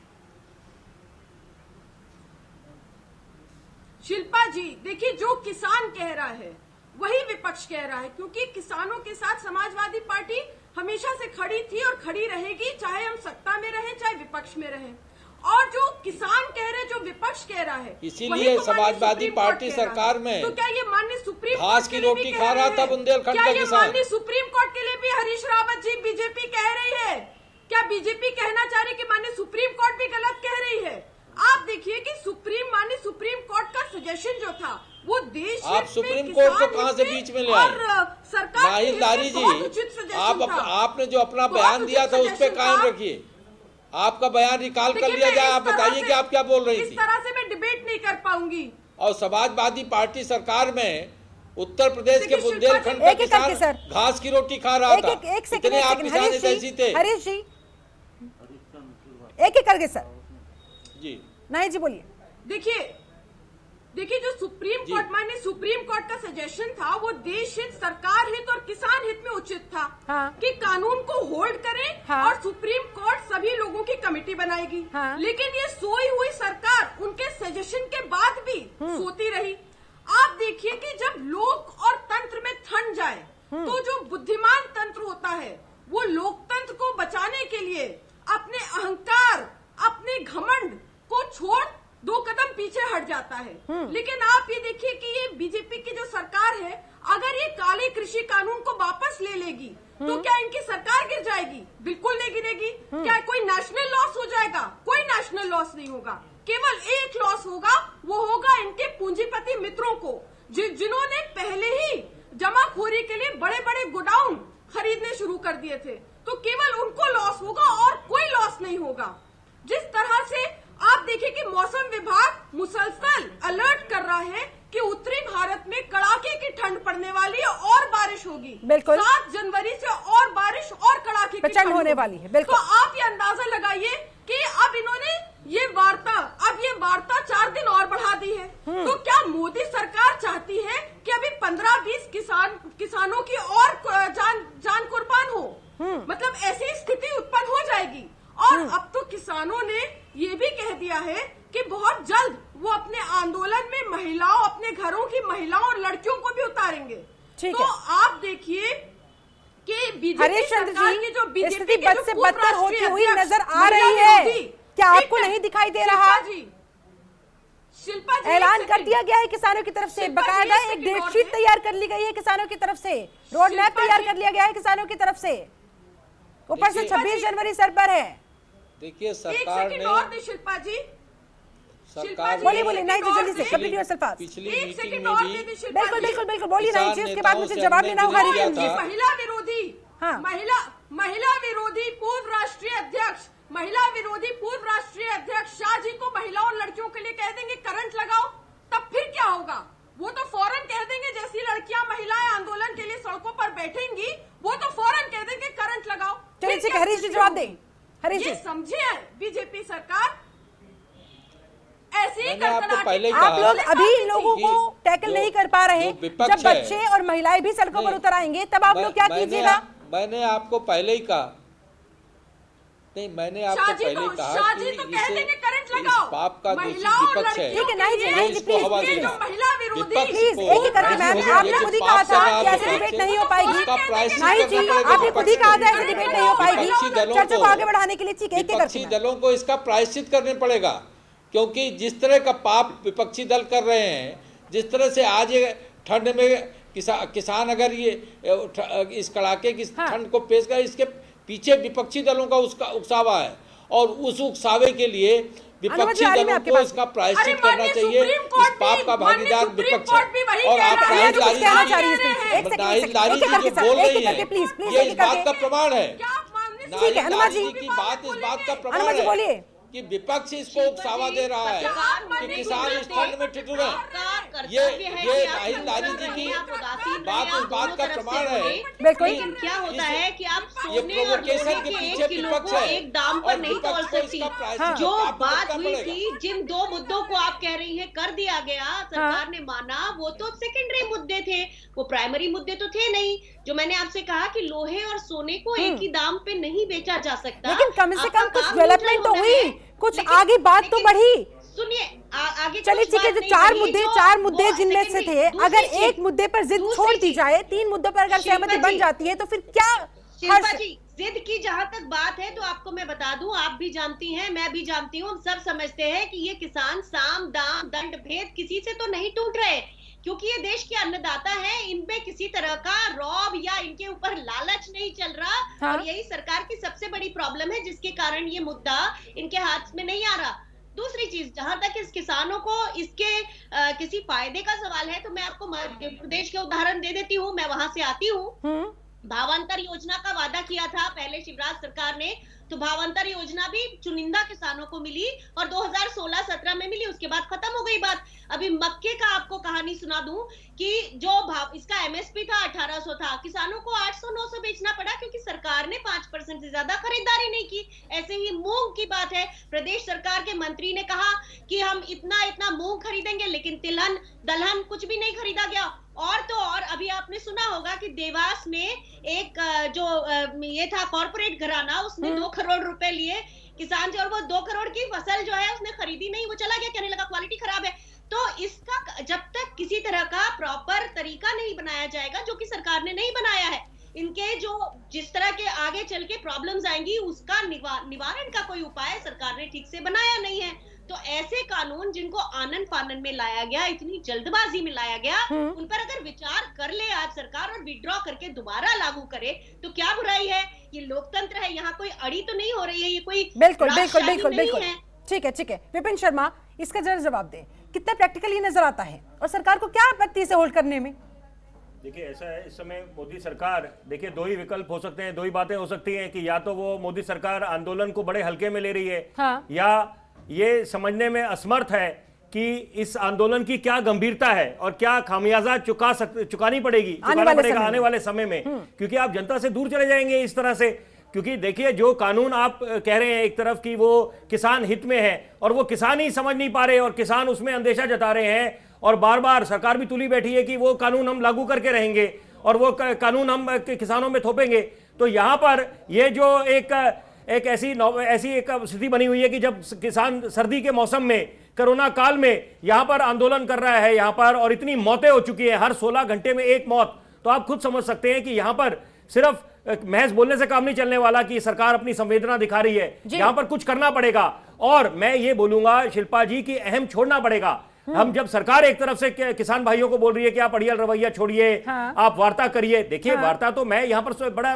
[SPEAKER 6] शिल्पा जी। देखिए, जो किसान कह रहा है वही विपक्ष कह रहा है, क्योंकि किसानों के साथ समाजवादी पार्टी हमेशा से खड़ी थी और खड़ी रहेगी, चाहे हम सत्ता में रहें चाहे विपक्ष में रहें। और जो किसान कह रहे, जो विपक्ष कह रहा है,
[SPEAKER 2] इसीलिए समाजवादी पार्टी सरकार में
[SPEAKER 6] तो क्या ये माननीय सुप्रीम
[SPEAKER 2] घास की रोटी खा रहा था बुंदेलखंड का किसान?
[SPEAKER 6] माननीय सुप्रीम कोर्ट के लिए भी हरीश रावत जी बीजेपी कह रही है? क्या बीजेपी कहना चाह रही कि माननीय सुप्रीम कोर्ट भी गलत कह रही है? आप देखिए कि माननीय सुप्रीम कोर्ट का सजेशन जो था वो देश,
[SPEAKER 2] आप सुप्रीम कोर्ट को कहां से बीच में ले आए?
[SPEAKER 6] सरकार
[SPEAKER 2] नाहिद लारी जी, आपने जो अपना बयान दिया था उस पर कायम रखिए। आपका बयान रिकॉल कर लिया जाए। आप बताइए कि आप क्या बोल रही थी।
[SPEAKER 6] इस तरह से मैं डिबेट नहीं कर पाऊंगी।
[SPEAKER 2] और समाजवादी पार्टी सरकार में उत्तर प्रदेश के बुंदेलखंड का किसान घास की रोटी खा रहा था। इतने आप किसान ऐसी थे।
[SPEAKER 1] हरीश जी एक करके सर
[SPEAKER 2] जी।
[SPEAKER 1] नहीं जी बोलिए।
[SPEAKER 6] देखिए जो माननीय सुप्रीम कोर्ट का सजेशन था वो देश हित, सरकार हित और किसान हित में उचित था।
[SPEAKER 1] हाँ।
[SPEAKER 6] कि कानून को होल्ड करें। हाँ। और सुप्रीम कोर्ट सभी लोगों की कमेटी बनाएगी। हाँ। लेकिन ये सोई हुई सरकार उनके सजेशन के बाद भी सोती रही। आप देखिए कि जब लोक और तंत्र में ठंड जाए तो जो बुद्धिमान तंत्र होता है वो लोकतंत्र को बचाने के लिए अपने अहंकार, अपने घमंड को छोड़ 2 कदम पीछे हट जाता है। लेकिन आप ये देखिए कि ये बीजेपी की जो सरकार है, अगर ये काले कृषि कानून को वापस ले लेगी तो क्या इनकी सरकार गिर जाएगी? बिल्कुल नहीं गिरेगी। क्या कोई नेशनल लॉस हो जाएगा? कोई नेशनल लॉस नहीं होगा। केवल एक लॉस होगा, वो होगा इनके पूंजीपति मित्रों को, जिन्होंने पहले ही जमाखोरी के लिए बड़े बड़े गोडाउन खरीदने शुरू कर दिए थे। तो केवल उनको लॉस होगा और कोई लॉस नहीं होगा। जिस तरह से आप देखिए कि मौसम विभाग मुसलसल अलर्ट कर रहा है कि उत्तरी होगी।
[SPEAKER 1] बिल्कुल
[SPEAKER 6] 7 जनवरी से और बारिश और कड़ाके की
[SPEAKER 1] प्रचंड
[SPEAKER 6] ठंड
[SPEAKER 1] होने
[SPEAKER 6] होगी।
[SPEAKER 1] वाली है। बिल्कुल
[SPEAKER 6] तो आप ये अंदाजा लगाइए कि अब इन्होंने ये वार्ता 4 दिन और बढ़ा दी है। तो क्या मोदी सरकार चाहती है कि अभी 15-20 किसानों की और जान कुर्बान हो? मतलब ऐसी स्थिति उत्पन्न हो जाएगी। और अब तो किसानों ने ये भी कह दिया है कि बहुत जल्द वो अपने आंदोलन में महिलाओं, अपने घरों की महिलाओं और लड़कियों को भी उतारेंगे। तो आप देखिए कि बीजेपी सरकार की जो
[SPEAKER 1] स्थिति बद से बदतर होती हुई नजर आ रही है। क्या आपको नहीं दिखाई दे रहा?
[SPEAKER 6] शिल्पा जी,
[SPEAKER 1] ऐलान कर दिया गया है किसानों की तरफ से, बकायदा एक डेट शीट तैयार कर ली गई है किसानों की तरफ से, रोड मैप तैयार कर लिया गया है किसानों की तरफ से, ऊपर से 26 जनवरी सर पर है।
[SPEAKER 2] देखिए सरकार ने,
[SPEAKER 6] शिल्पा जी,
[SPEAKER 2] सरकार
[SPEAKER 1] बोलिए नहीं जी, जल्दी से कंप्लीट योरसेल्फ फास्ट।
[SPEAKER 2] पिछली मीटिंग में भी
[SPEAKER 1] बिल्कुल बोलिए नहीं जी, उसके बाद मुझे जवाब लेना होगा।
[SPEAKER 6] महिला विरोधी पूर्व राष्ट्रीय अध्यक्ष शाह जी को महिलाओं और लड़कियों के लिए कह देंगे करंट लगाओ, तब फिर क्या होगा? वो तो फौरन कह देंगे, जैसी लड़कियां महिलाएं आंदोलन के लिए सड़कों पर बैठेंगी वो तो फौरन कह देंगे करंट लगाओ।
[SPEAKER 1] चलिए हरीश जी जवाब दें। हरीश जी
[SPEAKER 6] समझिए, बीजेपी सरकार ऐसे ही
[SPEAKER 1] आप लोग अभी इन लोगों को टैकल नहीं कर पा रहे। जब बच्चे और महिलाएं भी सड़कों पर उतर आएंगे तब आप लोग क्या कीजिएगा?
[SPEAKER 2] मैंने आपको पहले ही कहा, नहीं मैंने आपको पहले ही कहा कि इस पाप का दोषी विपक्ष है।
[SPEAKER 1] ठीक है नहीं जी
[SPEAKER 2] इसको हवा देना।
[SPEAKER 1] प्लीज एक एक करके मैम, आपने खुद ही कहा था कि ऐसे डिबेट नहीं हो पाएगी। नहीं जी, आपने खुद ही कहा था ऐसे डिबेट नहीं हो पाएगी। चर्चा को आगे बढ़ाने के लिए ठीक है, एक एक
[SPEAKER 2] विपक्षी
[SPEAKER 1] करके
[SPEAKER 2] दलों को इसका प्रायश्चित करने पड़ेगा, क्योंकि जिस तरह का पाप विपक्षी दल कर रहे हैं, जिस तरह से आज ये ठंड में किसान अगर ये इस कड़ाके की ठंड को पेश कर, इसके पीछे विपक्षी दलों का उसका उकसावा है, और उस उकसावे के लिए विपक्षी दलों को इसका प्रायश्चित करना चाहिए। इस पाप का भागीदार विपक्ष है। और आप नाहिद लारी जी जो बोल रही है, ये इस बात का प्रमाण है। नाहिद लारी जी की बात इस बात का प्रमाण है कि विपक्ष इसको उकसावा दे रहा है कि किसान इस ठंड में ठिठुर है। ये नाहिद लारी जी की बात इस बात का प्रमाण है।
[SPEAKER 5] लेकिन क्या होता है कि आप
[SPEAKER 2] ये
[SPEAKER 5] सोने और
[SPEAKER 2] प्रोवोकेशन
[SPEAKER 5] लोहे
[SPEAKER 2] के
[SPEAKER 5] के
[SPEAKER 2] पीछे
[SPEAKER 5] 1 किलो
[SPEAKER 2] विपक्ष
[SPEAKER 5] को
[SPEAKER 2] है
[SPEAKER 5] एक दाम पर
[SPEAKER 2] और
[SPEAKER 5] नहीं
[SPEAKER 2] विपक्ष
[SPEAKER 5] तोल
[SPEAKER 2] को
[SPEAKER 5] सकती।
[SPEAKER 2] इसका प्रायश्चित
[SPEAKER 5] जो
[SPEAKER 2] आपको
[SPEAKER 5] बात
[SPEAKER 2] करना
[SPEAKER 5] हुई
[SPEAKER 2] पड़ेगा।
[SPEAKER 5] थी, जिन 2 मुद्दों को आप कह रही हैं कर दिया गया, सरकार ने माना, वो तो सेकेंडरी मुद्दे थे, वो प्राइमरी मुद्दे तो थे नहीं। जो मैंने आपसे कहा कि लोहे और सोने को एक ही दाम पे नहीं बेचा जा सकता,
[SPEAKER 1] लेकिन कम से कम कुछ डेवलपमेंट तो हुई, कुछ आगे बात तो बढ़ी।
[SPEAKER 5] सुनिए आगे
[SPEAKER 1] चलिए ठीक है, जो 4 मुद्दे जिनमें से थे, अगर एक मुद्दे पर जिद छोड़ दी जाए, 3 मुद्दों पर अगर सहमति बन जाती है तो फिर क्या?
[SPEAKER 5] शिल्पा जी, जिद की जहां तक बात है तो आपको मैं बता दूं, आप भी जानती हैं, मैं भी जानती हूँ, हम सब समझते हैं कि ये किसान साम दाम दंड भेद किसी से तो नहीं टूट रहे, क्योंकि ये देश के अन्नदाता हैं। इनपे किसी तरह का रौब या इनके ऊपर लालच नहीं चल रहा।
[SPEAKER 1] हाँ?
[SPEAKER 5] और यही सरकार की सबसे बड़ी प्रॉब्लम है, जिसके कारण ये मुद्दा इनके हाथ में नहीं आ रहा। दूसरी चीज, जहां तक इस किसानों को इसके किसी फायदे का सवाल है, तो मैं आपको मध्य प्रदेश के उदाहरण दे देती हूँ, मैं वहां से आती हूँ। भावांतर योजना का वादा किया था पहले शिवराज सरकार ने, तो भावांतर योजना भी चुनिंदा किसानों को मिली और 2016-17 में मिली, उसके बाद खत्म हो गई बात। अभी मक्के का आपको कहानी सुना दूं कि जो भाव इसका एमएसपी था 1800 था, किसानों को 800-900 बेचना पड़ा क्योंकि सरकार ने 5% से ज्यादा खरीदारी नहीं की। ऐसे ही मूंग की बात है, प्रदेश सरकार के मंत्री ने कहा कि हम इतना मूंग खरीदेंगे, लेकिन तिलहन दलहन कुछ भी नहीं खरीदा गया। और तो और अभी आपने सुना होगा कि देवास में एक जो ये था कॉर्पोरेट घराना, उसने 2 करोड़ रुपए लिए किसान से, और वो 2 करोड़ की फसल जो है उसने खरीदी नहीं, वो चला गया, कहने लगा क्वालिटी खराब है। तो इसका जब तक किसी तरह का प्रॉपर तरीका नहीं बनाया जाएगा, जो कि सरकार ने नहीं बनाया है, इनके जो जिस तरह के आगे चल के प्रॉब्लम्स आएंगी उसका निवारण का कोई उपाय सरकार ने ठीक से बनाया नहीं है। तो ऐसे कानून जिनको आनन फानन में लाया गया, इतनी जल्दबाजी में लाया गया, उन पर अगर विचार कर ले आज सरकार और विड्रॉ करके दोबारा लागू करे तो क्या बुराई है? ये लोकतंत्र है, यहाँ कोई अड़ी तो नहीं हो रही है, ये कोई
[SPEAKER 1] बिल्कुल ठीक है। विपिन शर्मा, इसका जरा जवाब दें, कितना प्रैक्टिकली नजर आता है और सरकार को क्या आपत्ति से होल्ड करने में?
[SPEAKER 4] देखिए ऐसा है, इस समय मोदी सरकार, देखिए 2 ही विकल्प हो सकते हैं, 2 ही बातें हो सकती हैं कि या तो वो मोदी सरकार आंदोलन को बड़े हल्के में ले रही है,
[SPEAKER 1] हाँ।
[SPEAKER 4] या ये समझने में असमर्थ है कि इस आंदोलन की क्या गंभीरता है और क्या खामियाजा चुकानी पड़ेगी आने वाले समय में, क्योंकि आप जनता से दूर चले जाएंगे इस तरह से। क्योंकि देखिए, जो कानून आप कह रहे हैं एक तरफ कि वो किसान हित में है, और वो किसान ही समझ नहीं पा रहे और किसान उसमें अंदेशा जता रहे हैं, और बार बार सरकार भी तुली बैठी है कि वो कानून हम लागू करके रहेंगे और वो कानून हम किसानों में थोपेंगे। तो यहां पर ये जो एक ऐसी एक स्थिति बनी हुई है कि जब किसान सर्दी के मौसम में, कोरोना काल में यहां पर आंदोलन कर रहा है यहां पर, और इतनी मौतें हो चुकी है, हर 16 घंटे में एक मौत, तो आप खुद समझ सकते हैं कि यहां पर सिर्फ महज बोलने से काम नहीं चलने वाला कि सरकार अपनी संवेदना दिखा रही है, यहां पर कुछ करना पड़ेगा। और मैं ये बोलूंगा शिल्पा जी की अहम छोड़ना पड़ेगा। हम जब सरकार एक तरफ से किसान भाइयों को बोल रही है कि आप अड़ियल रवैया छोड़िए, आप वार्ता करिए, देखिए वार्ता तो मैं यहां पर बड़ा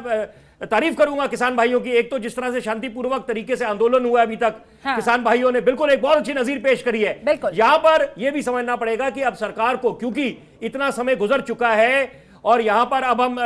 [SPEAKER 4] तारीफ करूंगा किसान भाइयों की। एक तो जिस तरह से शांतिपूर्वक तरीके से आंदोलन हुआ अभी तक, किसान भाइयों ने बिल्कुल एक बहुत अच्छी नजीर पेश करी है। यहां पर यह भी समझना पड़ेगा कि अब सरकार को, क्योंकि इतना समय गुजर चुका है और यहां पर अब हम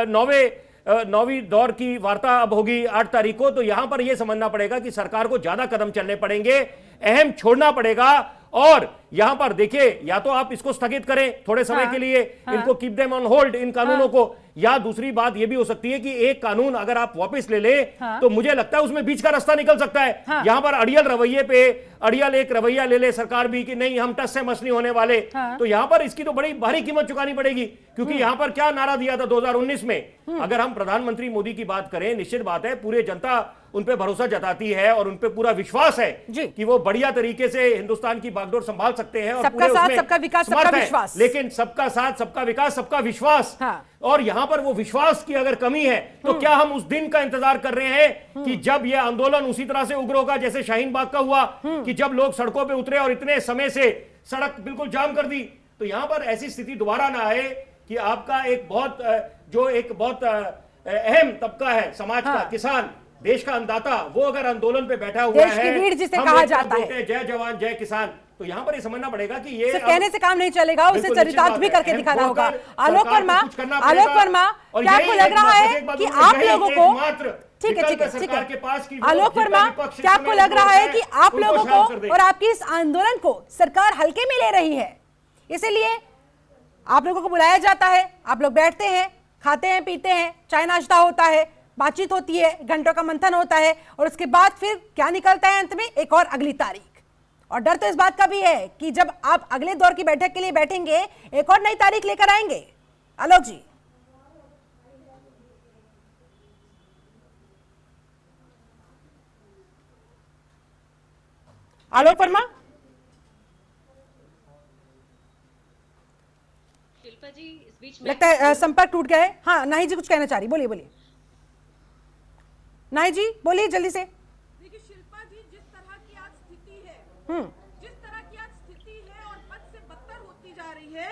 [SPEAKER 4] नौवीं दौर की वार्ता अब होगी 8 तारीख को, तो यहां पर यह समझना पड़ेगा कि सरकार को ज्यादा कदम चलने पड़ेंगे, अहम छोड़ना पड़ेगा। और यहां पर देखिए, या तो आप इसको स्थगित करें थोड़े समय के लिए, इनको कीप देम ऑन होल्ड, इन कानूनों को, या दूसरी बात यह भी हो सकती है कि एक कानून अगर आप वापस ले ले तो मुझे लगता है उसमें बीच का रास्ता निकल सकता है। यहां पर अड़ियल रवैये पे अड़ियल एक रवैया ले ले सरकार भी कि नहीं हम टस से मस नहीं होने वाले, तो यहां पर इसकी तो बड़ी भारी कीमत चुकानी पड़ेगी। क्योंकि यहां पर क्या नारा दिया था 2019 में, अगर हम प्रधानमंत्री मोदी की बात करें, निश्चित बात है पूरी जनता उन पे भरोसा जताती है और उन पे पूरा विश्वास है कि वो बढ़िया तरीके से हिंदुस्तान की बागडोर संभाल सकते हैं, और
[SPEAKER 1] सबका साथ सबका विकास सबका विश्वास।
[SPEAKER 4] लेकिन सबका साथ सबका विकास सबका विश्वास, और यहां पर वो विश्वास की अगर कमी है तो क्या हम उस दिन का इंतजार कर रहे हैं कि जब यह आंदोलन उसी तरह से उग्र होगा जैसे शाहीन बाग का हुआ, कि जब लोग सड़कों पे उतरे और इतने समय से सड़क बिल्कुल जाम कर दी। तो यहां पर ऐसी स्थिति दोबारा ना आए कि आपका एक बहुत अहम तबका है समाज का, किसान, देश का अन्नदाता, वो अगर आंदोलन पे बैठा हुआ है,
[SPEAKER 1] वीर जिसे कहा जाता है,
[SPEAKER 4] जय जवान जय किसान, तो यहाँ पर ये समझना पड़ेगा कि ये
[SPEAKER 1] कहने से काम नहीं चलेगा, उसे चरितार्थ भी करके दिखाना होगा। आलोक वर्मा, क्या आपको लग रहा है कि आप लोगों को, ठीक है, आलोक वर्मा, क्या आपको लग रहा है कि आप लोगों को और आपकी इस आंदोलन को सरकार हल्के में ले रही है, इसीलिए आप लोगों को बुलाया जाता है, आप लोग बैठते हैं, खाते हैं, पीते हैं, चाय नाश्ता होता है, बातचीत होती है, घंटों का मंथन होता है, और उसके बाद फिर क्या निकलता है अंत में? एक और अगली तारीख। और डर तो इस बात का भी है कि जब आप अगले दौर की बैठक के लिए बैठेंगे, एक और नई तारीख लेकर आएंगे। आलोक जी, आलोक वर्मा,
[SPEAKER 5] शिल्पा जी इस बीच में
[SPEAKER 1] लगता है संपर्क टूट गया है। हाँ, नाही जी कुछ कहना चाह रही, बोलिए बोलिए। नाही जी बोलिए जल्दी से।
[SPEAKER 6] देखिए शिल्पा जी, जिस तरह की आज स्थिति है, और बद से बदतर होती जा रही है,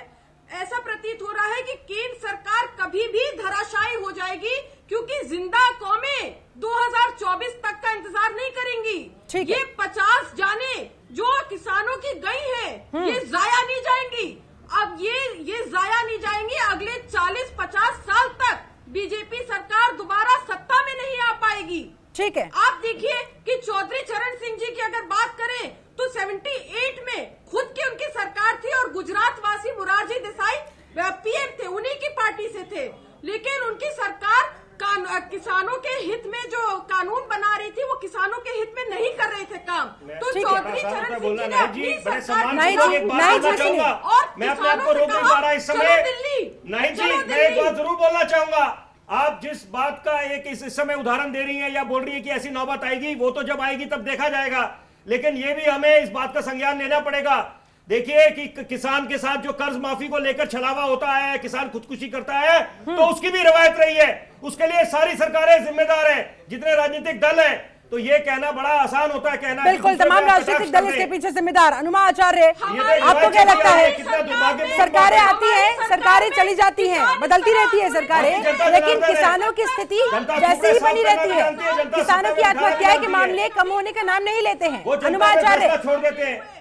[SPEAKER 6] ऐसा प्रतीत हो रहा है कि केंद्र सरकार कभी भी धराशायी हो जाएगी, क्योंकि जिंदा कौमें 2024 तक का इंतजार नहीं करेंगी। ये 50 जाने जो किसानों की गई है, ये जाया नहीं जाएंगी। अब ये जाया नहीं जाएंगी। अगले 40-50 साल तक बीजेपी सरकार दोबारा सत्ता में नहीं आ पाएगी।
[SPEAKER 1] ठीक है,
[SPEAKER 6] आप देखिए कि चौधरी चरण सिंह जी की अगर बात करें तो 78 में खुद की उनकी सरकार थी और गुजरात वासी मोरारजी देसाई पीएम थे, उन्हीं की पार्टी से थे, लेकिन उनकी सरकार किसानों के हित में जो कानून बना रही थी वो किसानों के हित में नहीं कर रहे थे काम। तो चौधरी चरण सिंह जी ने अपनी सरकार
[SPEAKER 4] मैं अपने आप को रोक नहीं पा रहा इस समय। नहीं जी, मैं एक बात जरूर बोलना चाहूंगा। आप जिस बात का एक इस समय उदाहरण दे रही हैं या बोल रही है कि ऐसी नौबत आएगी, वो तो जब आएगी तब देखा जाएगा, लेकिन ये भी हमें इस बात का संज्ञान लेना पड़ेगा। देखिए कि किसान के साथ जो कर्ज माफी को लेकर छलावा होता है, किसान खुदकुशी करता है, तो उसकी भी रवायत रही है। उसके लिए सारी सरकारें जिम्मेदार हैं, जितने राजनीतिक दल हैं। तो ये कहना बड़ा आसान होता है, कहना
[SPEAKER 1] बिल्कुल तमाम राजनीतिक दल इसके पीछे जिम्मेदार। अनुमा आचार्य, आपको क्या लगता है? सरकारें आती हैं, सरकारें चली जाती हैं, बदलती रहती है सरकारें, लेकिन किसानों की स्थिति जैसे ही बनी रहती है। किसानों की आत्महत्या के मामले कम होने का नाम नहीं लेते हैं। अनुमा आचार्य,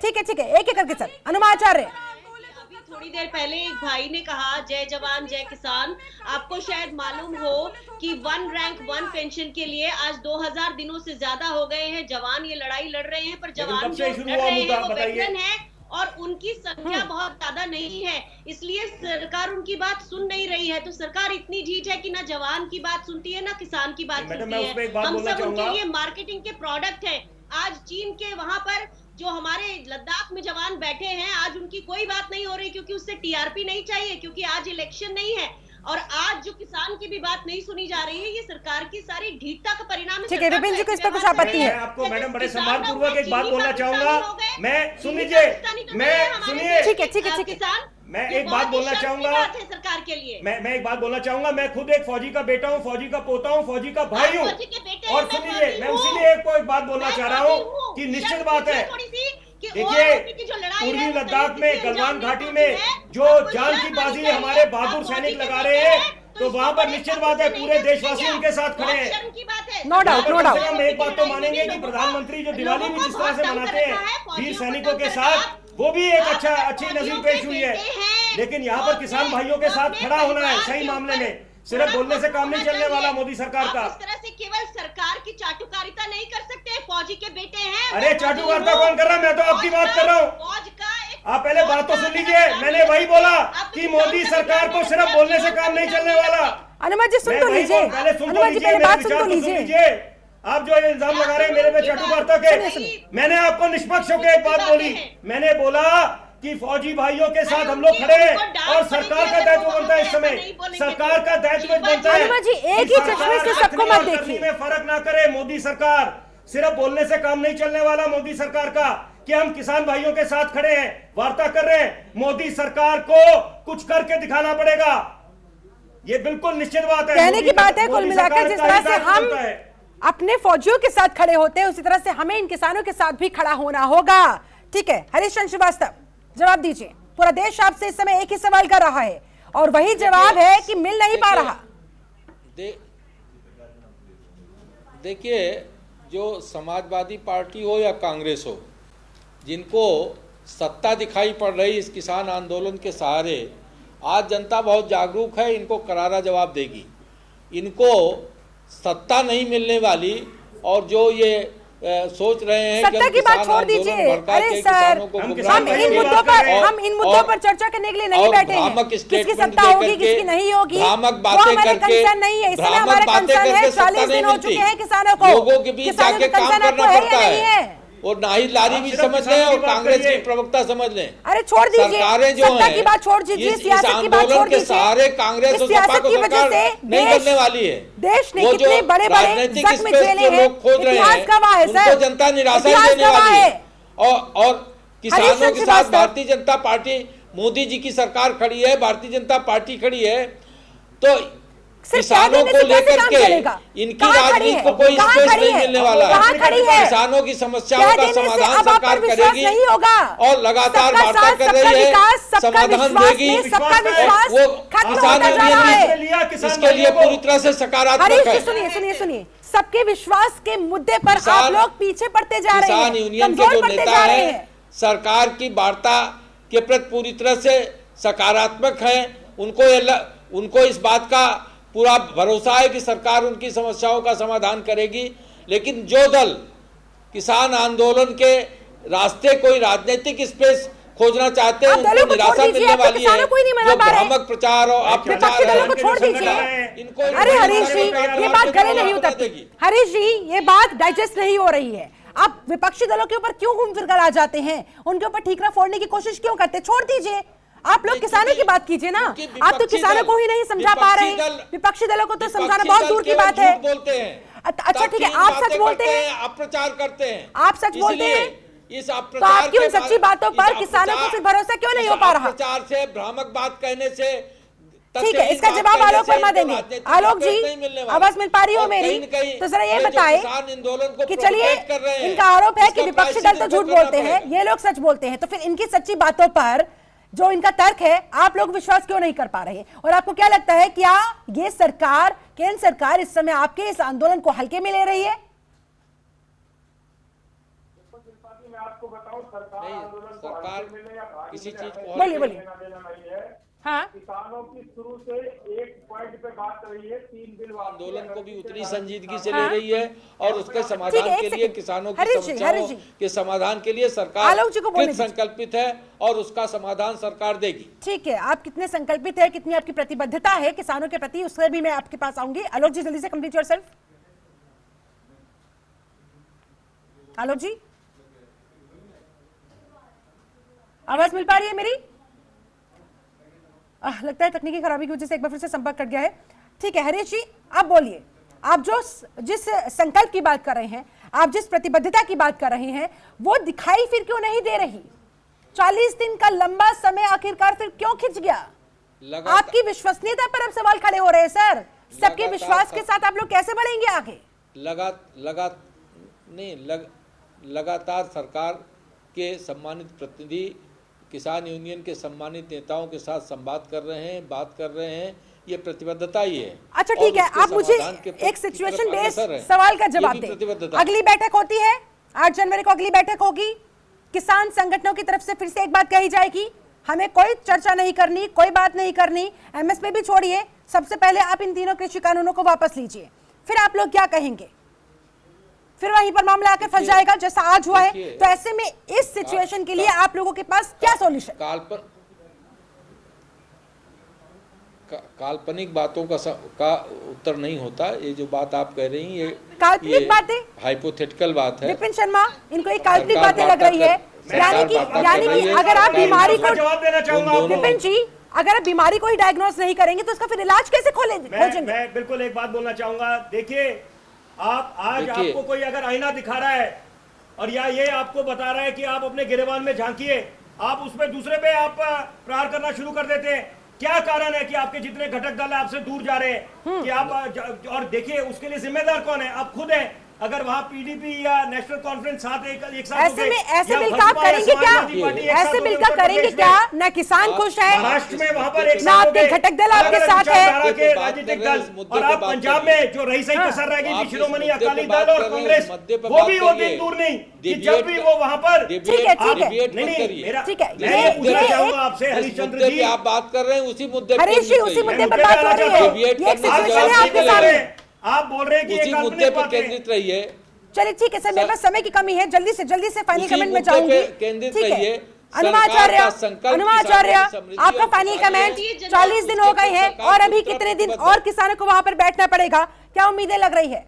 [SPEAKER 1] ठीक है, एक एक करके सर। अनुमा आचार्य,
[SPEAKER 5] थोड़ी देर पहले एक भाई ने कहा जय जवान जय किसान। आपको शायद मालूम हो कि 1 रैंक 1 पेंशन के लिए आज 2000 दिनों से ज्यादा हो गए हैं। जवान ये लड़ाई लड़ रहे हैं, पर जवान जो लड़ रहे हैं वो वेटरन है और उनकी संख्या बहुत ज्यादा नहीं है, इसलिए सरकार उनकी बात सुन नहीं रही है। तो सरकार इतनी ढीठ है कि ना जवान की बात सुनती है ना किसान की बात सुनती है। हम सब उनके लिए मार्केटिंग के प्रोडक्ट है। आज चीन के वहां पर जो हमारे लद्दाख में जवान बैठे हैं, आज उनकी कोई बात नहीं हो रही, क्योंकि उससे टीआरपी नहीं चाहिए, क्योंकि आज इलेक्शन नहीं है। और आज जो किसान की भी बात नहीं सुनी जा रही है, ये सरकार की सारी ढीठता का परिणाम है।
[SPEAKER 1] ठीक है, विपिन जी को इस पर कुछ आपत्ति है?
[SPEAKER 4] आपको मैडम बड़े सम्मानपूर्वक एक बात बोलना चाहूंगा, मैं सुन लीजिए, मैं सुनिए,
[SPEAKER 1] ठीक है ठीक है ठीक है,
[SPEAKER 5] किसान,
[SPEAKER 4] मैं एक बात बोलना चाहूंगा
[SPEAKER 5] सरकार के लिए।
[SPEAKER 4] मैं एक बात बोलना चाहूंगा, मैं खुद एक फौजी का बेटा हूँ, फौजी का पोता हूँ, फौजी का भाई हूँ। और सुनिए, मैं उसीलिए एक बात बोलना चाह रहा हूँ कि निश्चित बात है, देखिए पूर्वी लद्दाख में गलवान घाटी में जो जान की बाजी हमारे बहादुर सैनिक लगा रहे हैं, तो वहाँ पर निश्चित बात है पूरे देशवासी उनके साथ खड़े हैं।
[SPEAKER 1] No doubt no doubt.
[SPEAKER 4] हम एक बात तो मानेंगे कि प्रधानमंत्री जो दिवाली भी जिस तरह से मनाते हैं वीर सैनिकों के साथ, वो भी एक अच्छी नजीर पेश हुई है। लेकिन यहाँ पर किसान भाइयों के साथ खड़ा होना है सही मामले में, सिर्फ बोलने से काम नहीं चलने वाला मोदी सरकार का।
[SPEAKER 5] इस तरह से केवल सरकार की चाटुकारिता नहीं कर सकते, फौजी के बेटे हैं।
[SPEAKER 4] अरे चाटुकारिता कौन कर रहा है? मैं तो आपकी बात कर रहा हूँ।
[SPEAKER 5] फौज का
[SPEAKER 4] आप पहले बात तो सुन लीजिए, मैंने वही बोला कि मोदी सरकार को सिर्फ बोलने से काम नहीं चलने वाला।
[SPEAKER 1] अनुमत जी सुन तो लीजिए,
[SPEAKER 4] पहले सुन तो
[SPEAKER 1] अनुमत जी
[SPEAKER 4] लीजिए,
[SPEAKER 1] पहले बात सुन तो
[SPEAKER 4] सुन
[SPEAKER 1] लीजिए।
[SPEAKER 4] लीजिए। आप जो इल्जाम लगा रहे हैं मेरे पे चाटुकारिता के, मैंने आपको निष्पक्ष होकर एक बात बोली, मैंने बोला कि फौजी भाइयों के साथ हम लोग खड़े हैं और सरकार का दायित्व बनता है। इस समय सरकार का दायित्व बनता है
[SPEAKER 1] जी, एक ही चश्मे से सबको मत देखिए,
[SPEAKER 4] में फर्क ना करे। मोदी सरकार सिर्फ बोलने से काम नहीं चलने वाला। मोदी सरकार का कि हम किसान भाइयों के साथ खड़े हैं, वार्ता कर रहे हैं, मोदी सरकार को कुछ करके दिखाना पड़ेगा। ये बिल्कुल निश्चित बात है,
[SPEAKER 1] कहने की बात है। कुल मिलाकर जिस तरह से हम अपने फौजियों के साथ खड़े होते हैं, उसी तरह से हमें इन किसानों के साथ भी खड़ा होना होगा। ठीक है, हरीश चंद्र श्रीवास्तव जवाब दीजिए। पूरा देश आपसे इस समय एक ही सवाल कर रहा है और वही जवाब है कि मिल नहीं पा रहा।
[SPEAKER 2] देखिए, जो समाजवादी पार्टी हो या कांग्रेस हो, जिनको सत्ता दिखाई पड़ रही इस किसान आंदोलन के सहारे, आज जनता बहुत जागरूक है, इनको करारा जवाब देगी। इनको सत्ता नहीं मिलने वाली, और जो ये सोच रहे हैं
[SPEAKER 1] सत्ता की बात छोड़ दीजिए। अरे सर, हम इन मुद्दों पर चर्चा करने के लिए नहीं बैठे हैं। किसकी सत्ता होगी, किसकी नहीं होगी, वो हमारे कंसर्न नहीं है। इसमें हमारे कंसर्न है 40 दिन हो चुके हैं किसानों को,
[SPEAKER 2] लोगों के बीच जाके काम करना पड़ता है। और नाहिद लारी भी समझ लें और कांग्रेस की प्रवक्ता समझ लें।
[SPEAKER 1] अरे छोड़ दीजिए,
[SPEAKER 2] सरकारें जो
[SPEAKER 1] सत्ता की बात छोड़ दीजिए, सियासत की बात छोड़ दीजिए।
[SPEAKER 2] सारे कांग्रेस और सपा को सरकार नहीं करने वाली है।
[SPEAKER 1] देश ने कितने बड़े बड़े जख्म झेले हैं,
[SPEAKER 2] इतिहास
[SPEAKER 1] गवाह है सर,
[SPEAKER 2] उनको जनता निराशा देने वाली है। और किसानों के साथ भारतीय जनता पार्टी, मोदी जी की सरकार खड़ी है, भारतीय जनता पार्टी खड़ी है। तो किसानों को लेकर के इनकी राजनीति को कोई स्पेस नहीं मिलने वाला है। किसानों की समस्याओं का समाधान सरकार करेगी और लगातार वार्ता कर रही है, समाधान देगी। वो किसान यूनियन इसके लिए पूरी तरह से सकारात्मक है।
[SPEAKER 1] सुनिए, सबके विश्वास के मुद्दे पर आप लोग पीछे पड़ते जा रहे हैं।
[SPEAKER 2] किसान यूनियन के जो नेता है सरकार की वार्ता के प्रति पूरी तरह से सकारात्मक है। उनको इस बात का पूरा भरोसा है कि सरकार उनकी समस्याओं का समाधान करेगी। लेकिन जो दल किसान आंदोलन के रास्ते कोई राजनीतिक स्पेस खोजना चाहते हैं, उनको निराशा मिलने वाली है। जो भ्रामक प्रचार और अपप्रचार है, इनको।
[SPEAKER 1] अरे हरीश जी, ये बात गले नहीं उतरती। हरीश जी, ये बात डाइजेस्ट नहीं हो रही है। आप विपक्षी दलों के ऊपर क्यों घूम फिर कर आ जाते हैं, उनके ऊपर ठीकरा फोड़ने की कोशिश क्यों करते? छोड़ दीजिए, आप लोग किसानों की बात कीजिए ना। आप तो किसानों को ही नहीं समझा पा रहे हैं, विपक्षी दलों को तो समझाना बहुत दूर की बात है।
[SPEAKER 2] बोलते हैं
[SPEAKER 1] अच्छा ठीक है, आप सच बोलते हैं,
[SPEAKER 2] अपप्रचार करते हैं,
[SPEAKER 1] आप सच बोलते हैं,
[SPEAKER 2] इस
[SPEAKER 1] तो आपकी उन सच्ची बातों पर किसानों को फिर भरोसा क्यों नहीं हो पा रहा?
[SPEAKER 2] प्रचार से, भ्रामक बात कहने से।
[SPEAKER 1] ठीक है, इसका जवाब आलोक वर्मा देंगे। आलोक जी, आवाज मिल पा रही हो मेरी? तो जरा ये बताएं कि चलिए, इनका आरोप है कि विपक्षी दल तो झूठ बोलते हैं, ये लोग सच बोलते हैं, तो फिर इनकी सच्ची बातों पर जो इनका तर्क है आप लोग विश्वास क्यों नहीं कर पा रहे? और आपको क्या लगता है, क्या ये सरकार, केंद्र सरकार इस समय आपके इस आंदोलन को हल्के में ले रही है?
[SPEAKER 2] सरकार किसी चीज को
[SPEAKER 1] बोलिए। हाँ,
[SPEAKER 7] किसानों की शुरू से एक पॉइंट पे बात रही है, 3 दिन
[SPEAKER 2] आंदोलन को भी उतनी संजीदगी से ले रही है और उसके समाधान
[SPEAKER 1] एक
[SPEAKER 2] के लिए,
[SPEAKER 1] सेकंड।
[SPEAKER 2] किसानों की
[SPEAKER 1] हरीश जी,
[SPEAKER 2] समस्याओं
[SPEAKER 1] हरीश जी।
[SPEAKER 2] के समाधान के लिए सरकार
[SPEAKER 1] आलोक जी को बोलने
[SPEAKER 2] कृत
[SPEAKER 1] दीजिए।
[SPEAKER 2] संकल्पित है और उसका समाधान सरकार देगी।
[SPEAKER 1] ठीक है, आप कितने संकल्पित है, कितनी आपकी प्रतिबद्धता है किसानों के प्रति, उससे भी मैं आपके पास आऊंगी। आलोक जी जल्दी से कंप्लीट योरसेल्फ। आलोक जी, आवाज मिल पा रही है मेरी? लगता है तकनीकी खराबी की वजह से एक बार फिर से संपर्क कट गया है। ठीक है हरीश जी, आप बोलिए, आप जिस संकल्प की बात कर रहे हैं, आप जिस प्रतिबद्धता की बात कर रहे हैं, वो दिखाई फिर क्यों नहीं दे रही? 40 दिन का लंबा समय आखिरकार फिर क्यों खिंच गया? आपकी विश्वसनीयता पर अब सवाल खड़े हो रहे हैं सर। सबके विश्वास के साथ आप लोग कैसे बढ़ेंगे आगे?
[SPEAKER 2] लगातार सरकार के सम्मानित प्रतिनिधि किसान यूनियन के सम्मानित नेताओं के साथ संवाद कर रहे हैं, बात कर रहे हैं, ये प्रतिबद्धता ही है।
[SPEAKER 1] अच्छा ठीक है, आप मुझे एक सिचुएशन बेस्ड सवाल का जवाब दें। अगली बैठक होती है 8 जनवरी को, अगली बैठक होगी, किसान संगठनों की तरफ से फिर से एक बात कही जाएगी, हमें कोई चर्चा नहीं करनी, कोई बात नहीं करनी, एमएसपी भी छोड़िए, सबसे पहले आप इन तीनों कृषि कानूनों को वापस लीजिए। फिर आप लोग क्या कहेंगे? फिर वहीं पर मामला आके फंस जाएगा जैसा आज हुआ है। तो ऐसे में इस सिचुएशन के लिए आप लोगों के पास क्या सॉल्यूशन?
[SPEAKER 2] काल्पनिक बातों का उत्तर नहीं होता। ये जो बात आप कह रही हैं, ये
[SPEAKER 1] काल्पनिक बातें,
[SPEAKER 2] हाइपोथेटिकल बात है।
[SPEAKER 1] विपिन शर्मा, इनको एक काल्पनिक बातें लग रही है। यानी कि अगर आप बीमारी को,
[SPEAKER 4] जवाब देना चाहूंगा
[SPEAKER 1] विपिन जी, अगर आप बीमारी को ही डायग्नोस नहीं करेंगे तो उसका फिर इलाज कैसे खोजेंगे?
[SPEAKER 4] मैं बिल्कुल एक बात बोलना चाहूंगा। देखिए, आप आज आपको कोई अगर आईना दिखा रहा है और या ये आपको बता रहा है कि आप अपने गिरेबान में झांकिए, आप उसमें दूसरे पे आप प्रहार करना शुरू कर देते हैं। क्या कारण है कि आपके जितने घटक दल आपसे दूर जा रहे हैं कि आप, और देखिए उसके लिए जिम्मेदार कौन है? आप खुद हैं। अगर वहां पीडीपी या नेशनल कॉन्फ्रेंस साथ एक साथ
[SPEAKER 1] ऐसे में ऐसे मिलकर आप करेंगे क्या? ऐसे मिलकर करेंगे क्या? न किसान खुश है,
[SPEAKER 4] महाराष्ट्र में वहां पर एक
[SPEAKER 1] ना आपके घटक दल आपके साथ है,
[SPEAKER 4] राजनीतिक दल, और आप पंजाब में जो रही सही कसर रह गई थी शिरोमणि अकाली दल और कांग्रेस, वो भी वो दिन दूर नहीं कि जब भी वो वहां पर।
[SPEAKER 1] ठीक है, ठीक है,
[SPEAKER 4] ठीक है, मैं ये पूछना चाहूंगा आपसे हरीशचंद्र जी,
[SPEAKER 2] आप बात कर रहे हैं उसी मुद्दे पर,
[SPEAKER 1] हरीश जी उसी मुद्दे पर बात हो रही है। ये एक सिचुएशन है आपके सामने,
[SPEAKER 4] आप बोल रहे हैं कि
[SPEAKER 2] उसी मुद्दे पर केंद्रित रहिए।
[SPEAKER 1] चलिए ठीक है सर, मेरे पास समय की कमी है, जल्दी से फाइनल कमेंट में जाऊंगी।
[SPEAKER 2] केंद्रित
[SPEAKER 1] ठीक है,
[SPEAKER 2] रहिए।
[SPEAKER 1] अनुमाचार्य, आपका फाइनल कमेंट। 40 दिन हो गए हैं और अभी कितने दिन और किसानों को वहां पर बैठना पड़ेगा? क्या उम्मीदें लग रही है?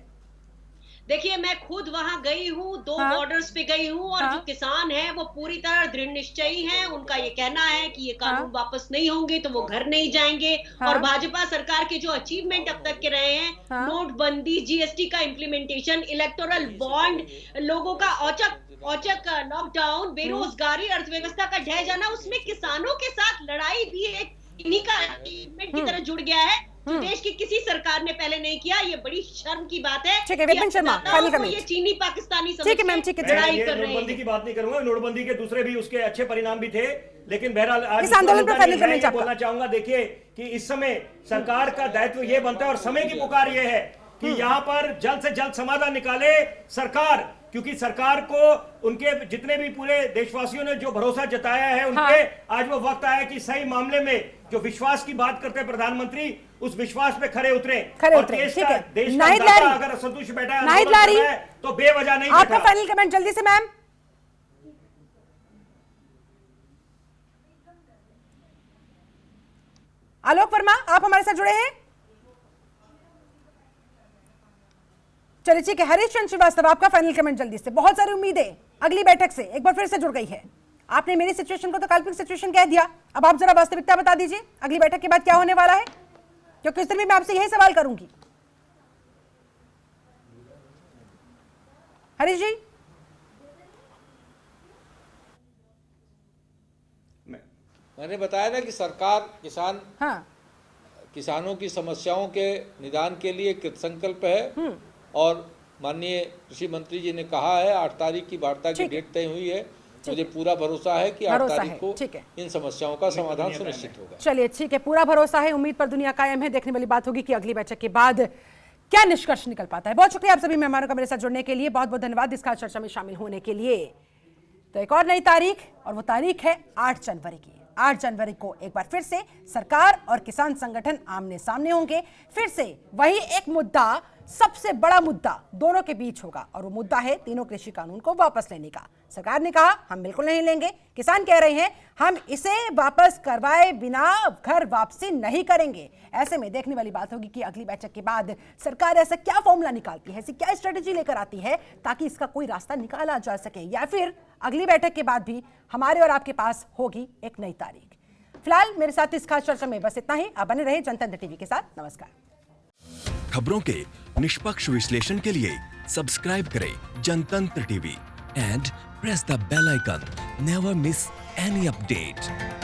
[SPEAKER 5] देखिए, मैं खुद वहां गई हूँ, 2 बॉर्डर्स पे गई हूँ, और जो किसान हैं वो पूरी तरह दृढ़ निश्चयी हैं। उनका ये कहना है कि ये कानून वापस नहीं होंगे तो वो घर नहीं जाएंगे। और भाजपा सरकार के जो अचीवमेंट अब तक के रहे हैं, नोटबंदी, जीएसटी का इम्प्लीमेंटेशन, इलेक्टोरल बॉन्ड, लोगों का औचक लॉकडाउन, बेरोजगारी, अर्थव्यवस्था का ढह जाना, उसमें किसानों के साथ लड़ाई भी एक इन्हीं का अचीवमेंट की तरह जुड़ गया है, जो देश की किसी सरकार ने पहले नहीं किया। ये बड़ी शर्म की बात है।
[SPEAKER 1] ठीक है विपिन शर्मा, फाइनल कमेंट।
[SPEAKER 5] ये चीनी पाकिस्तानी
[SPEAKER 1] ठीक है मैम, ठीक है,
[SPEAKER 4] नोटबंदी की बात नहीं करूंगा। नोटबंदी के दूसरे भी उसके अच्छे परिणाम भी थे, लेकिन बहरहाल आज
[SPEAKER 1] इस आंदोलन पर फाइनल कमेंट
[SPEAKER 4] बोलना चाहूंगा। देखिए कि इस समय सरकार का दायित्व ये बनता है और समय की पुकार ये है कि यहाँ पर जल्द से जल्द समाधान निकाले सरकार, क्योंकि सरकार को उनके जितने भी पूरे देशवासियों ने जो भरोसा जताया है उनके, आज वो वक्त आया कि सही मामले में जो विश्वास की बात करते हैं प्रधानमंत्री, उस विश्वास पे खरे उतरे।
[SPEAKER 1] ठीक है,
[SPEAKER 4] देश का अगर संतुष्ट बैठा है तो बेवजह नहीं।
[SPEAKER 1] आपका फाइनल कमेंट जल्दी से मैम। आलोक वर्मा, आप हमारे साथ जुड़े हैं? चलिए ठीक है, हरीश चंद्र श्रीवास्तव, आपका फाइनल कमेंट जल्दी से। बहुत सारी उम्मीदें अगली बैठक से एक बार फिर से जुड़ गई है। आपने मेरी सिचुएशन को तो काल्पनिक सिचुएशन कह दिया, अब आप जरा वास्तविकता बता दीजिए, अगली बैठक के बाद क्या होने वाला है? क्योंकि उस दिन भी मैं आपसे यही सवाल करूंगी। हरीश जी,
[SPEAKER 2] मैंने बताया ना कि सरकार किसानों की समस्याओं के निदान के लिए कृतसंकल्प है, और माननीय कृषि मंत्री जी ने कहा है 8 तारीख की वार्ता की डेट तय हुई है। मुझे पूरा भरोसा है कि 8 तारीख को इन समस्याओं का समाधान सुनिश्चित होगा।
[SPEAKER 1] चलिए ठीक है, पूरा भरोसा है, उम्मीद पर दुनिया कायम है। देखने वाली बात होगी कि अगली बैठक के बाद क्या निष्कर्ष निकल पाता है। बहुत शुक्रिया आप सभी मेहमानों का मेरे साथ जुड़ने के लिए, बहुत बहुत धन्यवाद इस खास चर्चा में शामिल होने के लिए। तो एक और नई तारीख, और वो तारीख है 8 जनवरी की। 8 जनवरी को एक बार फिर से सरकार और किसान संगठन आमने सामने होंगे। फिर से वही एक मुद्दा, सबसे बड़ा मुद्दा दोनों के बीच होगा और वो मुद्दा है तीनों कृषि कानून को वापस लेने का। सरकार ने कहा हम बिल्कुल नहीं लेंगे, किसान कह रहे हैं हम इसे वापस करवाए बिना घर वापसी नहीं करेंगे। ऐसे में देखने वाली बात होगी कि अगली बैठक के बाद सरकार ऐसा क्या फॉर्मूला निकालती है, ऐसी क्या स्ट्रेटेजी लेकर आती है ताकि इसका कोई रास्ता निकाला जा सके, या फिर अगली बैठक के बाद भी हमारे और आपके पास होगी एक नई तारीख। फिलहाल मेरे साथ इस खास चर्चा में बस इतना ही। आप बने रहे जनतंत्र टीवी के साथ। नमस्कार।
[SPEAKER 8] खबरों के निष्पक्ष विश्लेषण के लिए सब्सक्राइब करें Jantantra TV and press the bell icon. Never miss any update.